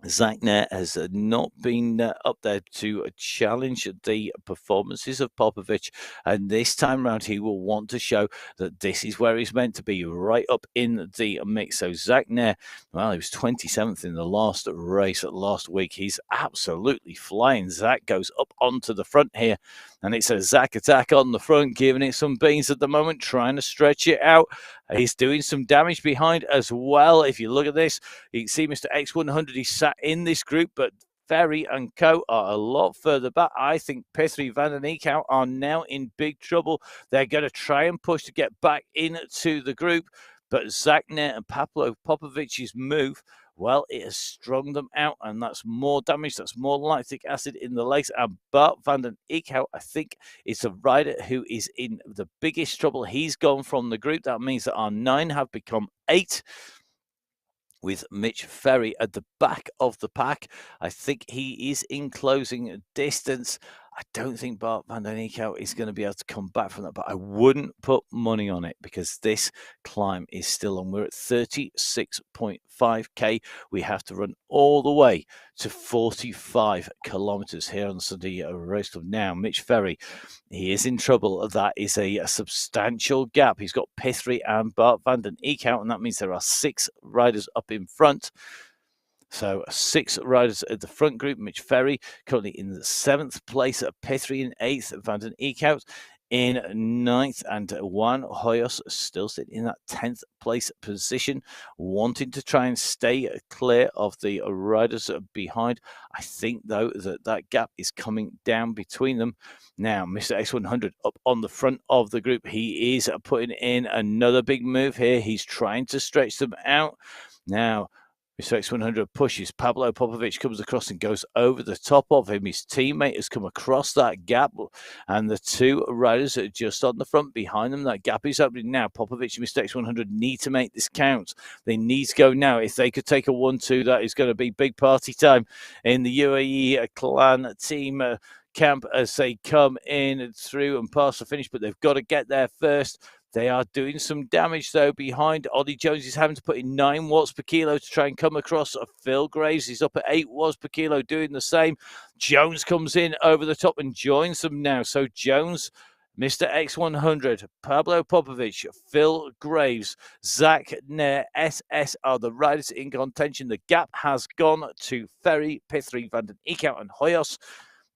Zach Nair has not been up there to challenge the performances of Popovich, and this time around he will want to show that this is where he's meant to be, right up in the mix. So Zach Nair, well, he was 27th in the last race last week. He's absolutely flying. Zach goes up onto the front here, and it's a Zach attack on the front, giving it some beans at the moment, trying to stretch it out. He's doing some damage behind as well. If you look at this, you can see Mr. X100, he sat in this group, but Ferry and Co. are a lot further back. I think Pithry, Van den Eek are now in big trouble. They're going to try and push to get back into the group, but Zach Nair and Pablo Popovich's move, well, it has strung them out, and that's more damage. That's more lactic acid in the legs. And Bart van den Eek, I think, is a rider who is in the biggest trouble. He's gone from the group. That means that our 9 have become 8. With Mitch Ferry at the back of the pack. I think he is in closing distance. I don't think Bart van den Eek is going to be able to come back from that, but I wouldn't put money on it because this climb is still on. We're at 36.5k. We have to run all the way to 45 kilometers here on Sunday Race Club. Now, Mitch Ferry, he is in trouble. That is a substantial gap. He's got Pithry and Bart van den Eek out, and that means there are 6 riders up in front. So 6 riders at the front group. Mitch Ferry currently in the 7th place, Pithry in 8th, Van den Eek in 9th, and Juan Hoyos still sitting in that 10th place position, wanting to try and stay clear of the riders behind. I think, though, that gap is coming down between them. Now, Mr. X100 up on the front of the group. He is putting in another big move here. He's trying to stretch them out. Now, Mr. X100 pushes. Pablo Popovic comes across and goes over the top of him. His teammate has come across that gap, and the two riders are just on the front behind them. That gap is opening now. Popovic and Mr. X100 need to make this count. They need to go now. If they could take a 1-2, that is going to be big party time in the UAE clan team camp as they come in through and past the finish, but they've got to get there first. They are doing some damage, though, behind. Ollie Jones is having to put in 9 watts per kilo to try and come across. Phil Graves is up at 8 watts per kilo doing the same. Jones comes in over the top and joins them now. So Jones, Mr. X100, Pablo Popovic, Phil Graves, Zach Nair, SS are the riders in contention. The gap has gone to Ferry, Pithry, Van den Eekhout and Hoyos.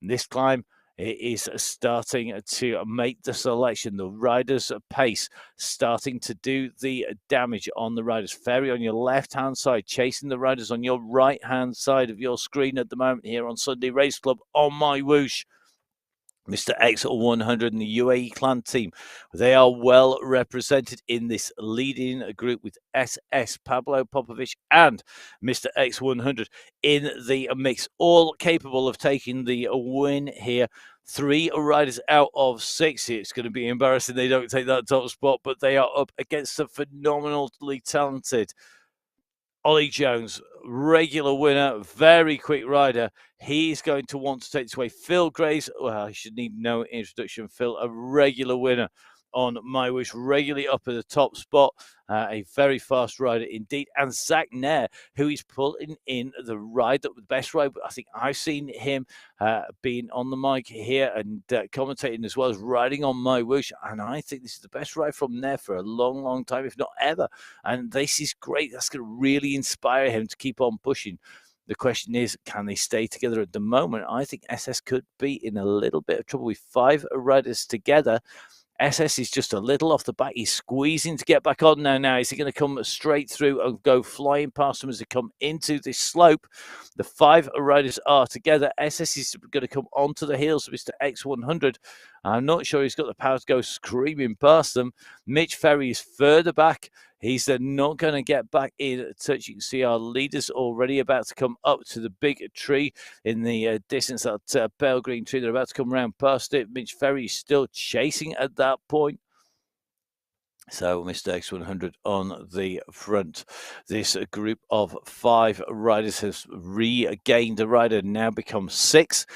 This climb, it is starting to make the selection. The riders' pace starting to do the damage on the riders. Ferry on your left-hand side, chasing the riders on your right-hand side of your screen at the moment here on Sunday Race Club on MyWhoosh. Mr. X100 and the UAE clan team, they are well represented in this leading group with SS, Pablo Popovic and Mr. X100 in the mix, all capable of taking the win here. 3 riders out of 6. It's going to be embarrassing they don't take that top spot, but they are up against a phenomenally talented Ollie Jones, regular winner, very quick rider. He's going to want to take this away. Phil Graves, well, I should need no introduction. Phil, a regular winner on MyWhoosh, regularly up at the top spot. A very fast rider indeed. And Zach Nair, who is pulling in the ride, the best ride. I think I've seen him being on the mic here and commentating as well as riding on MyWhoosh. And I think this is the best ride from Nair for a long, long time, if not ever. And this is great. That's going to really inspire him to keep on pushing. The question is, can they stay together at the moment? I think SS could be in a little bit of trouble with 5 riders together. SS is just a little off the back. He's squeezing to get back on now. Is he going to come straight through and go flying past them as they come into this slope? The 5 riders are together. SS is going to come onto the heels of Mr. X100. I'm not sure he's got the power to go screaming past them. Mitch Ferry is further back. He's not going to get back in touch. You can see our leaders already about to come up to the big tree in the distance, that pale green tree. They're about to come around past it. Mitch Ferry is still chasing at that point. So Mr. X100 on the front. This group of 5 riders has regained a rider, now become 6.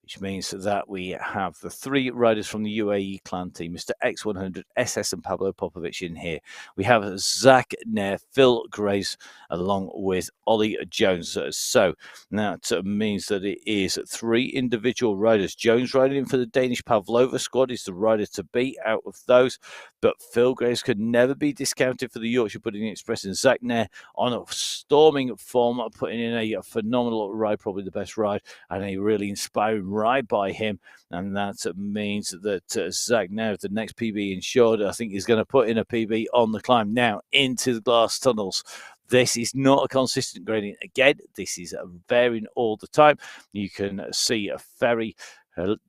Which means that we have the 3 riders from the UAE clan team, Mr. X100, SS and Pablo Popovic in here. We have Zach Nair, Phil Graves, along with Ollie Jones. So that means that it is 3 individual riders. Jones riding in for the Danish Pavlova squad is the rider to beat out of those. But Phil Graves could never be discounted for the Yorkshire Pudding Express. And Zach Nair on a storming form, putting in a phenomenal ride, probably the best ride, and a really inspiring ride by him. And that means that Zach Nair, the next PB insured, I think is going to put in a PB on the climb now into the glass tunnels. This is not a consistent gradient. Again, this is varying all the time. You can see a Ferry.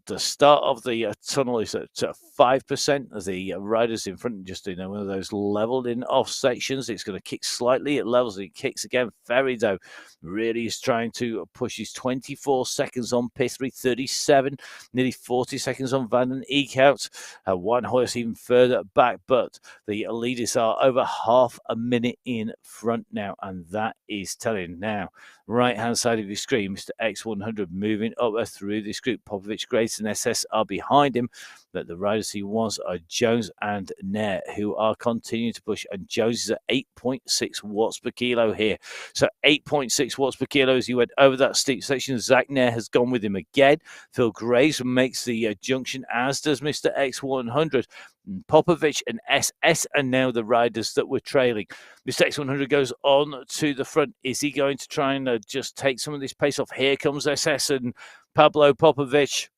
The start of the tunnel is at 5%. The riders in front, just one of those leveled in off sections. It's going to kick slightly. It levels and it kicks again. Ferry, though, really is trying to push his 24 seconds on Pithry, 37, nearly 40 seconds on Van den Eekhout. One horse even further back, but the leaders are over half a minute in front now, and that is telling now. Right-hand side of your screen, Mr. X100 moving up through this group. Popovic, Grace and SS are behind him, but the riders he wants are Jones and Nair, who are continuing to push, and Jones is at 8.6 watts per kilo here. So 8.6 watts per kilo as he went over that steep section. Zach Nair has gone with him again. Phil Graves makes the junction, as does Mr. X100. Popovic and SS are now the riders that were trailing. Mr. X100 goes on to the front. Is he going to try and just take some of this pace off? Here comes SS and Pablo Popovic.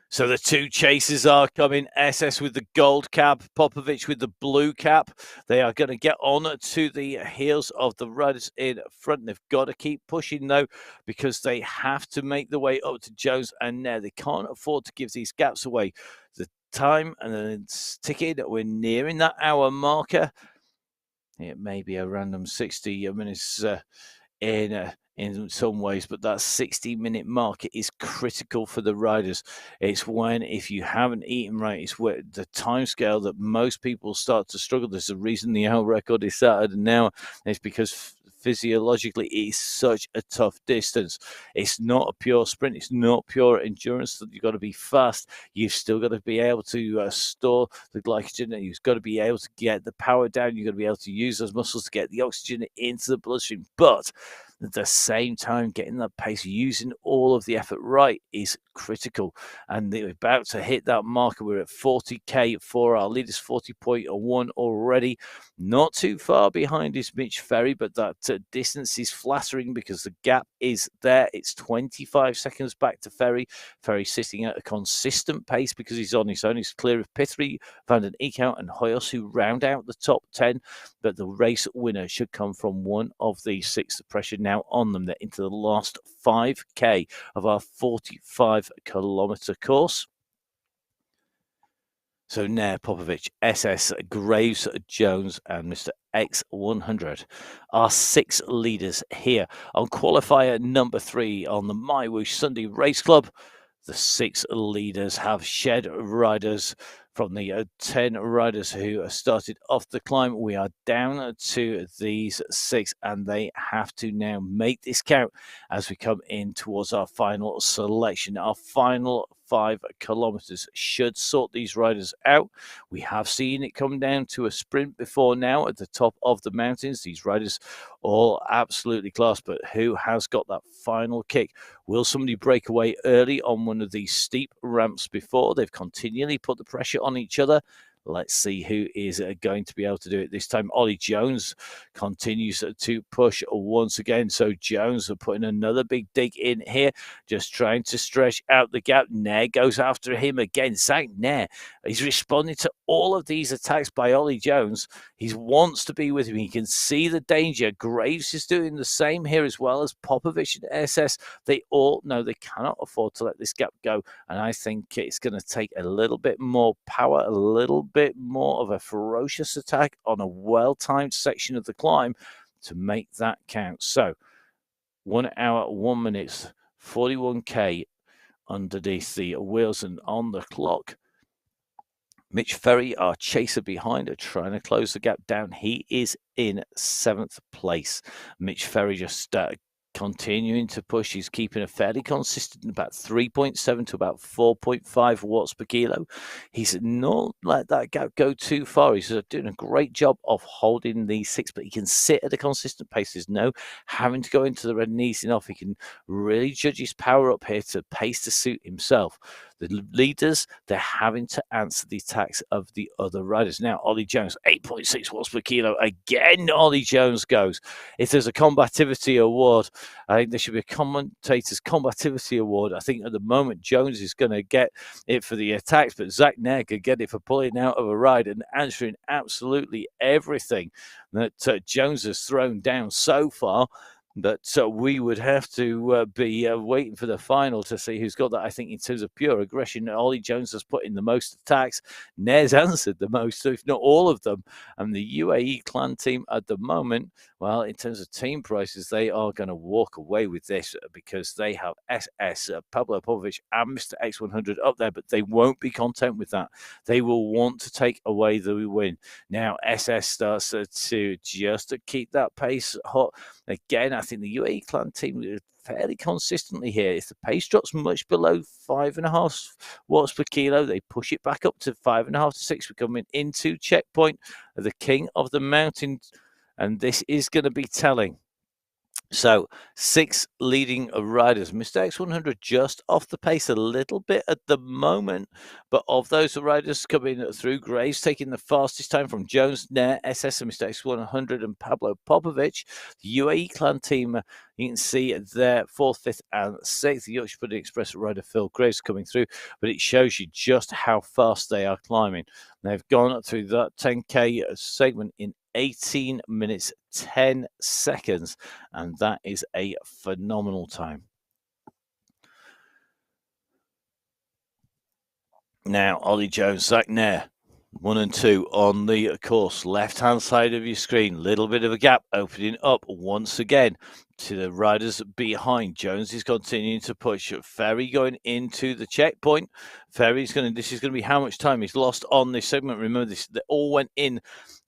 So the 2 chasers are coming. SS with the gold cap, Popovic with the blue cap. They are going to get on to the heels of the riders in front. They've got to keep pushing, though, because they have to make the way up to Jones and Nair. They can't afford to give these gaps away. The time and then ticking, we're nearing that hour marker. It may be a random 60 minutes in some ways, but that 60-minute mark is critical for the riders. It's when, if you haven't eaten right, it's where the time scale that most people start to struggle. There's a reason the hour record is set at an hour. It's because physiologically it's such a tough distance. It's not a pure sprint. It's not pure endurance. That you've got to be fast. You've still got to be able to store the glycogen. You've got to be able to get the power down. You've got to be able to use those muscles to get the oxygen into the bloodstream. But at the same time, getting that pace, using all of the effort right is critical. And they're about to hit that marker. We're at 40k for our leaders, 40.1 already. Not too far behind is Mitch Ferry, but that distance is flattering because the gap is there. It's 25 seconds back to Ferry. Ferry sitting at a consistent pace because he's on his own. He's clear of Pithry, Van den Eekhout and Hoyos, who round out the top 10. But the race winner should come from one of these six. The pressure now on them. They're into the last 5k of our 45-kilometre course. So Nair, Popovic, SS, Graves, Jones, and Mr. X100 are six leaders here on qualifier number 3 on the MyWhoosh Sunday Race Club. The six leaders have shed riders from the 10 riders who started off the climb. We are down to these six, and they have to now make this count as we come in towards our final selection. Our final 5 kilometers should sort these riders out. We have seen it come down to a sprint before now at the top of the mountains. These riders all absolutely class, but who has got that final kick? Will somebody break away early on one of these steep ramps before? They've continually put the pressure on each other. Let's see who is going to be able to do it this time. Ollie Jones continues to push once again. So Jones are putting another big dig in here, just trying to stretch out the gap. Nair goes after him again. Zach Nair, he's responding to all of these attacks by Ollie Jones. He wants to be with him. He can see the danger. Graves is doing the same here as well as Popovic and SS. They all know they cannot afford to let this gap go. And I think it's going to take a little bit more power, a little bit more of a ferocious attack on a well-timed section of the climb to make that count. So 1 hour, 1 minute, 41k underneath the wheels and on the clock. Mitch Ferry, our chaser behind, are trying to close the gap down. He is in 7th place. Mitch Ferry just continuing to push. He's keeping a fairly consistent, about 3.7 to about 4.5 watts per kilo. He's not let that gap go too far. He's doing a great job of holding the 6, but he can sit at a consistent pace. There's no having to go into the red and easing off. He can really judge his power up here to pace to suit himself. The leaders, they're having to answer the attacks of the other riders. Now, Ollie Jones, 8.6 watts per kilo. Again, Ollie Jones goes. If there's a combativity award, I think there should be a commentator's combativity award. I think at the moment, Jones is going to get it for the attacks, but Zach Nair could get it for pulling out of a ride and answering absolutely everything that Jones has thrown down so far. But we would have to be waiting for the final to see who's got that. I think in terms of pure aggression, Ollie Jones has put in the most attacks. Nair's answered the most, so if not all of them. And the UAE clan team at the moment, well, in terms of team prices, they are going to walk away with this because they have SS, Pablo Popovic, and Mr. X100 up there, but they won't be content with that. They will want to take away the win. Now, SS starts to just to keep that pace hot. Again, I think the UAE clan team is fairly consistently here. If the pace drops much below 5.5 watts per kilo, they push it back up to 5.5 to 6. We're coming into checkpoint of the king of the mountains, and this is going to be telling. So 6 leading riders. Mr. X100 just off the pace a little bit at the moment, but of those riders coming through, Graves taking the fastest time from Jones, Nair, SS, and Mr. X100 and Pablo Popovic. The UAE clan team, you can see their 4th, 5th, and 6th. The Yorkshire Pudding Express rider Phil Graves coming through, but it shows you just how fast they are climbing. They've gone through that 10k segment in 18 minutes 10 seconds, and that is a phenomenal time. Now Ollie Jones, Zach Nair, 1 and 2 on the course, left-hand side of your screen. Little bit of a gap opening up once again to the riders behind. Jones is continuing to push. Ferry going into the checkpoint. Ferry's going to. This is going to be how much time he's lost on this segment. Remember, this they all went in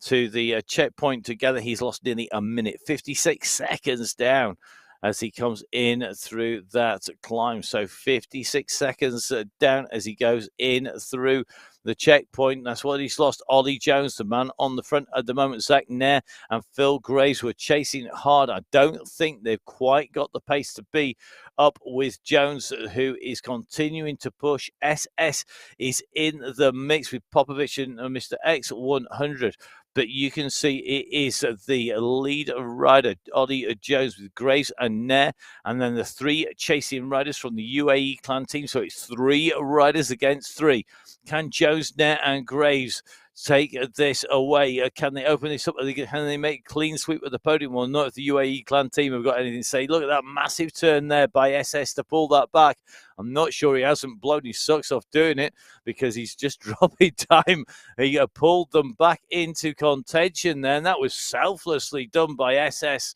to the checkpoint together. He's lost nearly a minute, 56 seconds down as he comes in through that climb. So 56 seconds down as he goes in through the checkpoint. That's what he's lost. Ollie Jones, the man on the front at the moment. Zach Nair and Phil Graves were chasing hard. I don't think they've quite got the pace to be up with Jones, who is continuing to push. SS is in the mix with Popovich and Mr. X100. But you can see it is the lead rider, Ollie Jones, with Graves and Nair, and then the three chasing riders from the UAE clan team. So it's 3 riders against 3. Can Jones, Nair, and Graves take this away? Can they open this up? Can they make a clean sweep of the podium? Well, not if the UAE clan team have got anything to say. Look at that massive turn there by SS to pull that back. I'm not sure he hasn't blown his socks off doing it because he's just dropping time. He pulled them back into contention there, and that was selflessly done by SS.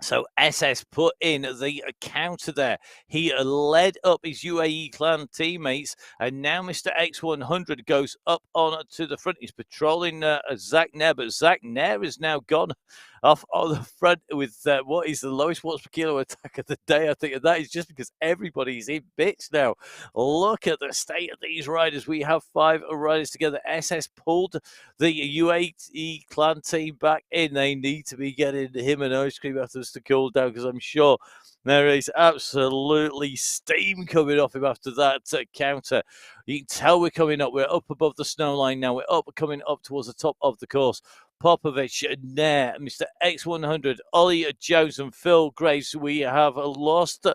So SS put in the counter there. He led up his UAE clan teammates, and now Mr. X100 goes up on to the front. He's patrolling Zach Nair, but Zach Nair is now gone off on the front with what is the lowest watts per kilo attack of the day, I think. And that is just because everybody's in bits now. Look at the state of these riders. We have 5 riders together. SS pulled the UAE clan team back in. They need to be getting him an ice cream after to cool down, because I'm sure there is absolutely steam coming off him after that counter. You can tell we're coming up. We're up above the snow line now. We're coming up towards the top of the course. Popovich, Nair, Mr. X100, Ollie Jones, and Phil Graves. We have lost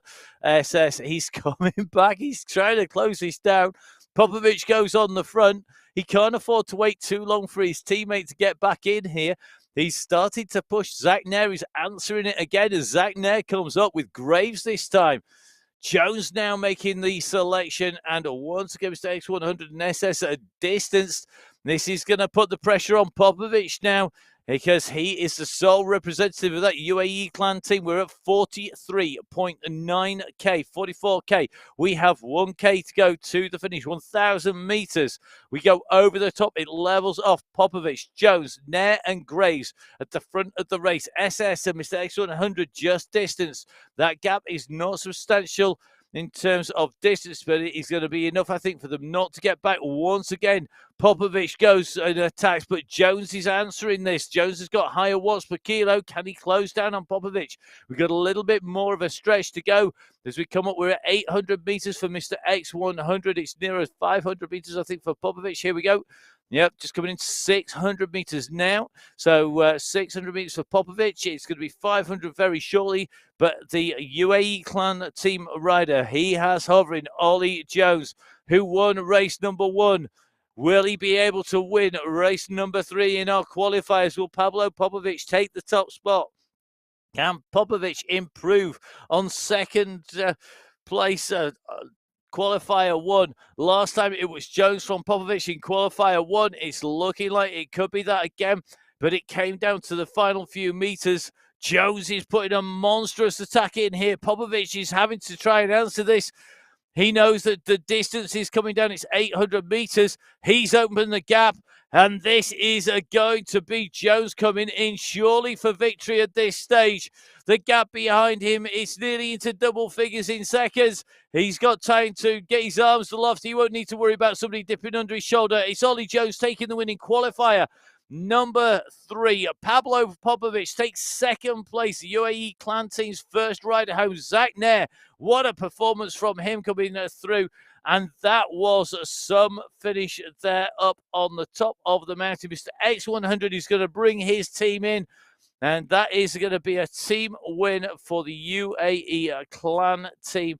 SS. He's coming back. He's trying to close this down. Popovich goes on the front. He can't afford to wait too long for his teammate to get back in here. He's started to push. Zach Nair is answering it again as Zach Nair comes up with Graves this time. Jones now making the selection, and once again, Mr. X100 and SS at a distance. This is going to put the pressure on Popovich now, because he is the sole representative of that UAE clan team. We're at 43.9K, 44K. We have 1K to go to the finish, 1,000 meters. We go over the top. It levels off Popovich, Jones, Nair, and Graves at the front of the race. SS and Mr. X100 just distance. That gap is not substantial in terms of distance, but it is going to be enough, I think, for them not to get back once again. Popovich goes and attacks, but Jones is answering this. Jones has got higher watts per kilo. Can he close down on Popovich? We've got a little bit more of a stretch to go as we come up. We're at 800 meters for Mr. X100. It's nearer 500 meters, I think, for Popovich. Here we go. Yep, just coming in 600 meters now. So 600 meters for Popovich. It's going to be 500 very shortly. But the UAE clan team rider, he has hovering, Ollie Jones, who won race number 1. Will he be able to win race number 3 in our qualifiers? Will Pablo Popovich take the top spot? Can Popovich improve on second place? Qualifier 1. Last time it was Jones from Popovich in qualifier 1. It's looking like it could be that again, but it came down to the final few meters. Jones is putting a monstrous attack in here. Popovich is having to try and answer this. He knows that the distance is coming down. It's 800 meters. He's opened the gap, and this is going to be Jones coming in surely for victory at this stage. The gap behind him is nearly into double figures in seconds. He's got time to get his arms aloft. He won't need to worry about somebody dipping under his shoulder. It's Ollie Jones taking the winning qualifier. Number 3, Pablo Popovich takes second place. The UAE clan team's first rider home, Zach Nair. What a performance from him coming through. And that was some finish there up on the top of the mountain. Mr. X100 is going to bring his team in. And that is going to be a team win for the UAE clan team.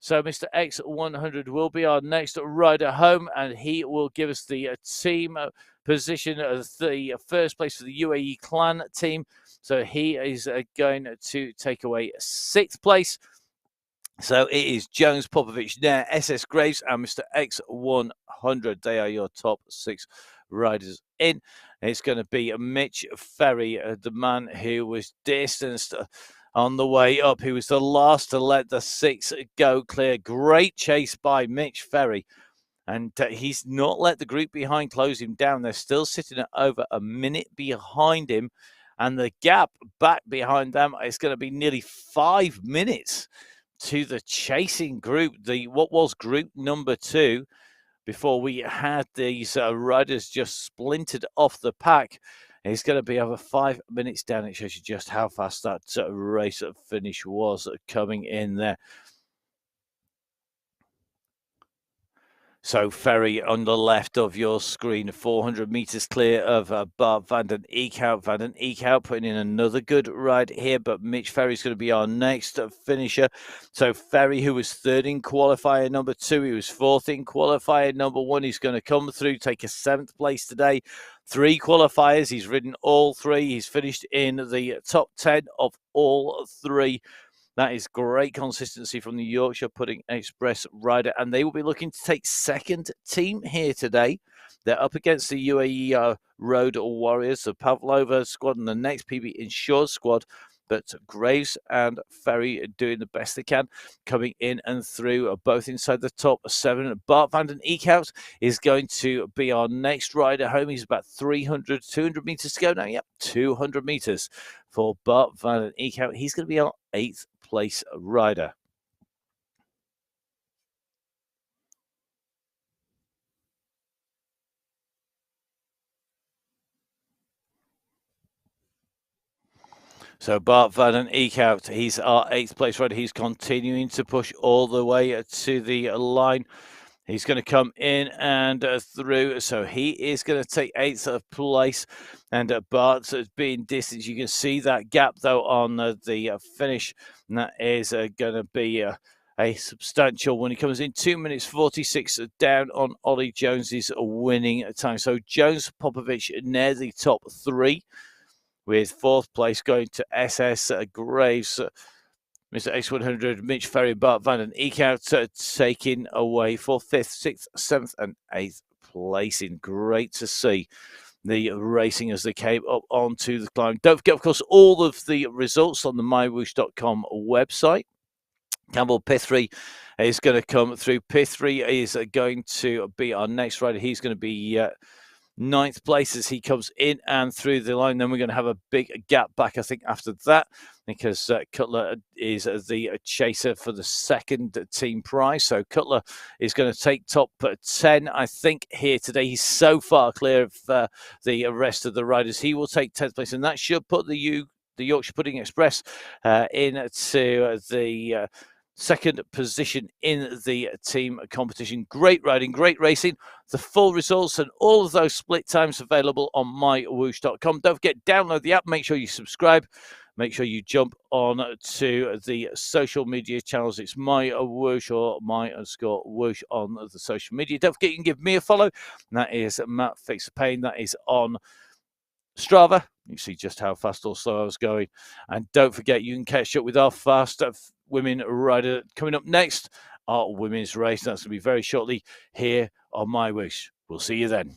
So Mr. X100 will be our next rider home, and he will give us the team position of the first place for the UAE clan team. So he is going to take away 6th place. So it is Jones, Popovich, Nair, SS Graves, and Mr. X100. They are your top 6 riders in. It's going to be Mitch Ferry, the man who was distanced on the way up. He was the last to let the 6 go clear. Great chase by Mitch Ferry. And he's not let the group behind close him down. They're still sitting at over a minute behind him. And the gap back behind them is going to be nearly 5 minutes to the chasing group, what was group number 2, before we had these riders just splintered off the pack. It's going to be over 5 minutes down. It shows you just how fast that race finish was coming in there. So Ferry on the left of your screen, 400 meters clear of Bart van den Eekhout. Van den Eekhout putting in another good ride here, but Mitch Ferry's going to be our next finisher. So Ferry, who was 3rd in qualifier number 2, he was 4th in qualifier number 1. He's going to come through, take a 7th place today. 3 qualifiers, he's ridden all 3. He's finished in the top 10 of all 3. That is great consistency from the Yorkshire Pudding Express rider, and they will be looking to take 2nd team here today. They're up against the UAE Road Warriors, the Pavlova squad, and the next PB Insured squad. But Graves and Ferry are doing the best they can, coming in and through, both inside the top 7. Bart van den Eekhout is going to be our next rider home. He's about 200 meters to go now. Yep, 200 meters for Bart van den Eekhout. He's going to be our 8th place rider. So Bart van den Eekhout, he's our 8th place rider. He's continuing to push all the way to the line. He's going to come in and through, so he is going to take 8th place, and Bart's being distant. You can see that gap, though, on the finish, and that is going to be a substantial one. He comes in 2 minutes 46 down on Ollie Jones's winning time. So Jones, Popovich near the top 3, with 4th place going to SS Graves. Mr. X100, Mitch Ferry, Bart van den Eekhout taking away for 5th, 6th, 7th, and 8th placing. Great to see the racing as they came up onto the climb. Don't forget, of course, all of the results on the MyWhoosh.com website. Campbell Pithry is going to come through. Pithry is going to be our next rider. He's going to be 9th place as he comes in and through the line. Then we're going to have a big gap back, I think, after that, because Cutler is the chaser for the 2nd team prize. So Cutler is going to take top 10, I think, here today. He's so far clear of the rest of the riders. He will take 10th place, and that should put the Yorkshire Pudding Express into the 2nd position in the team competition. Great riding, great racing. The full results and all of those split times available on MyWhoosh.com. Don't forget, download the app. Make sure you subscribe. Make sure you jump on to the social media channels. It's MyWhoosh or my_whoosh on the social media. Don't forget, you can give me a follow. And that is Matt Fix the Pain. That is on Strava. You see just how fast or slow I was going. And don't forget, you can catch up with our fast women rider coming up next, our women's race. That's going to be very shortly here on MyWhoosh. We'll see you then.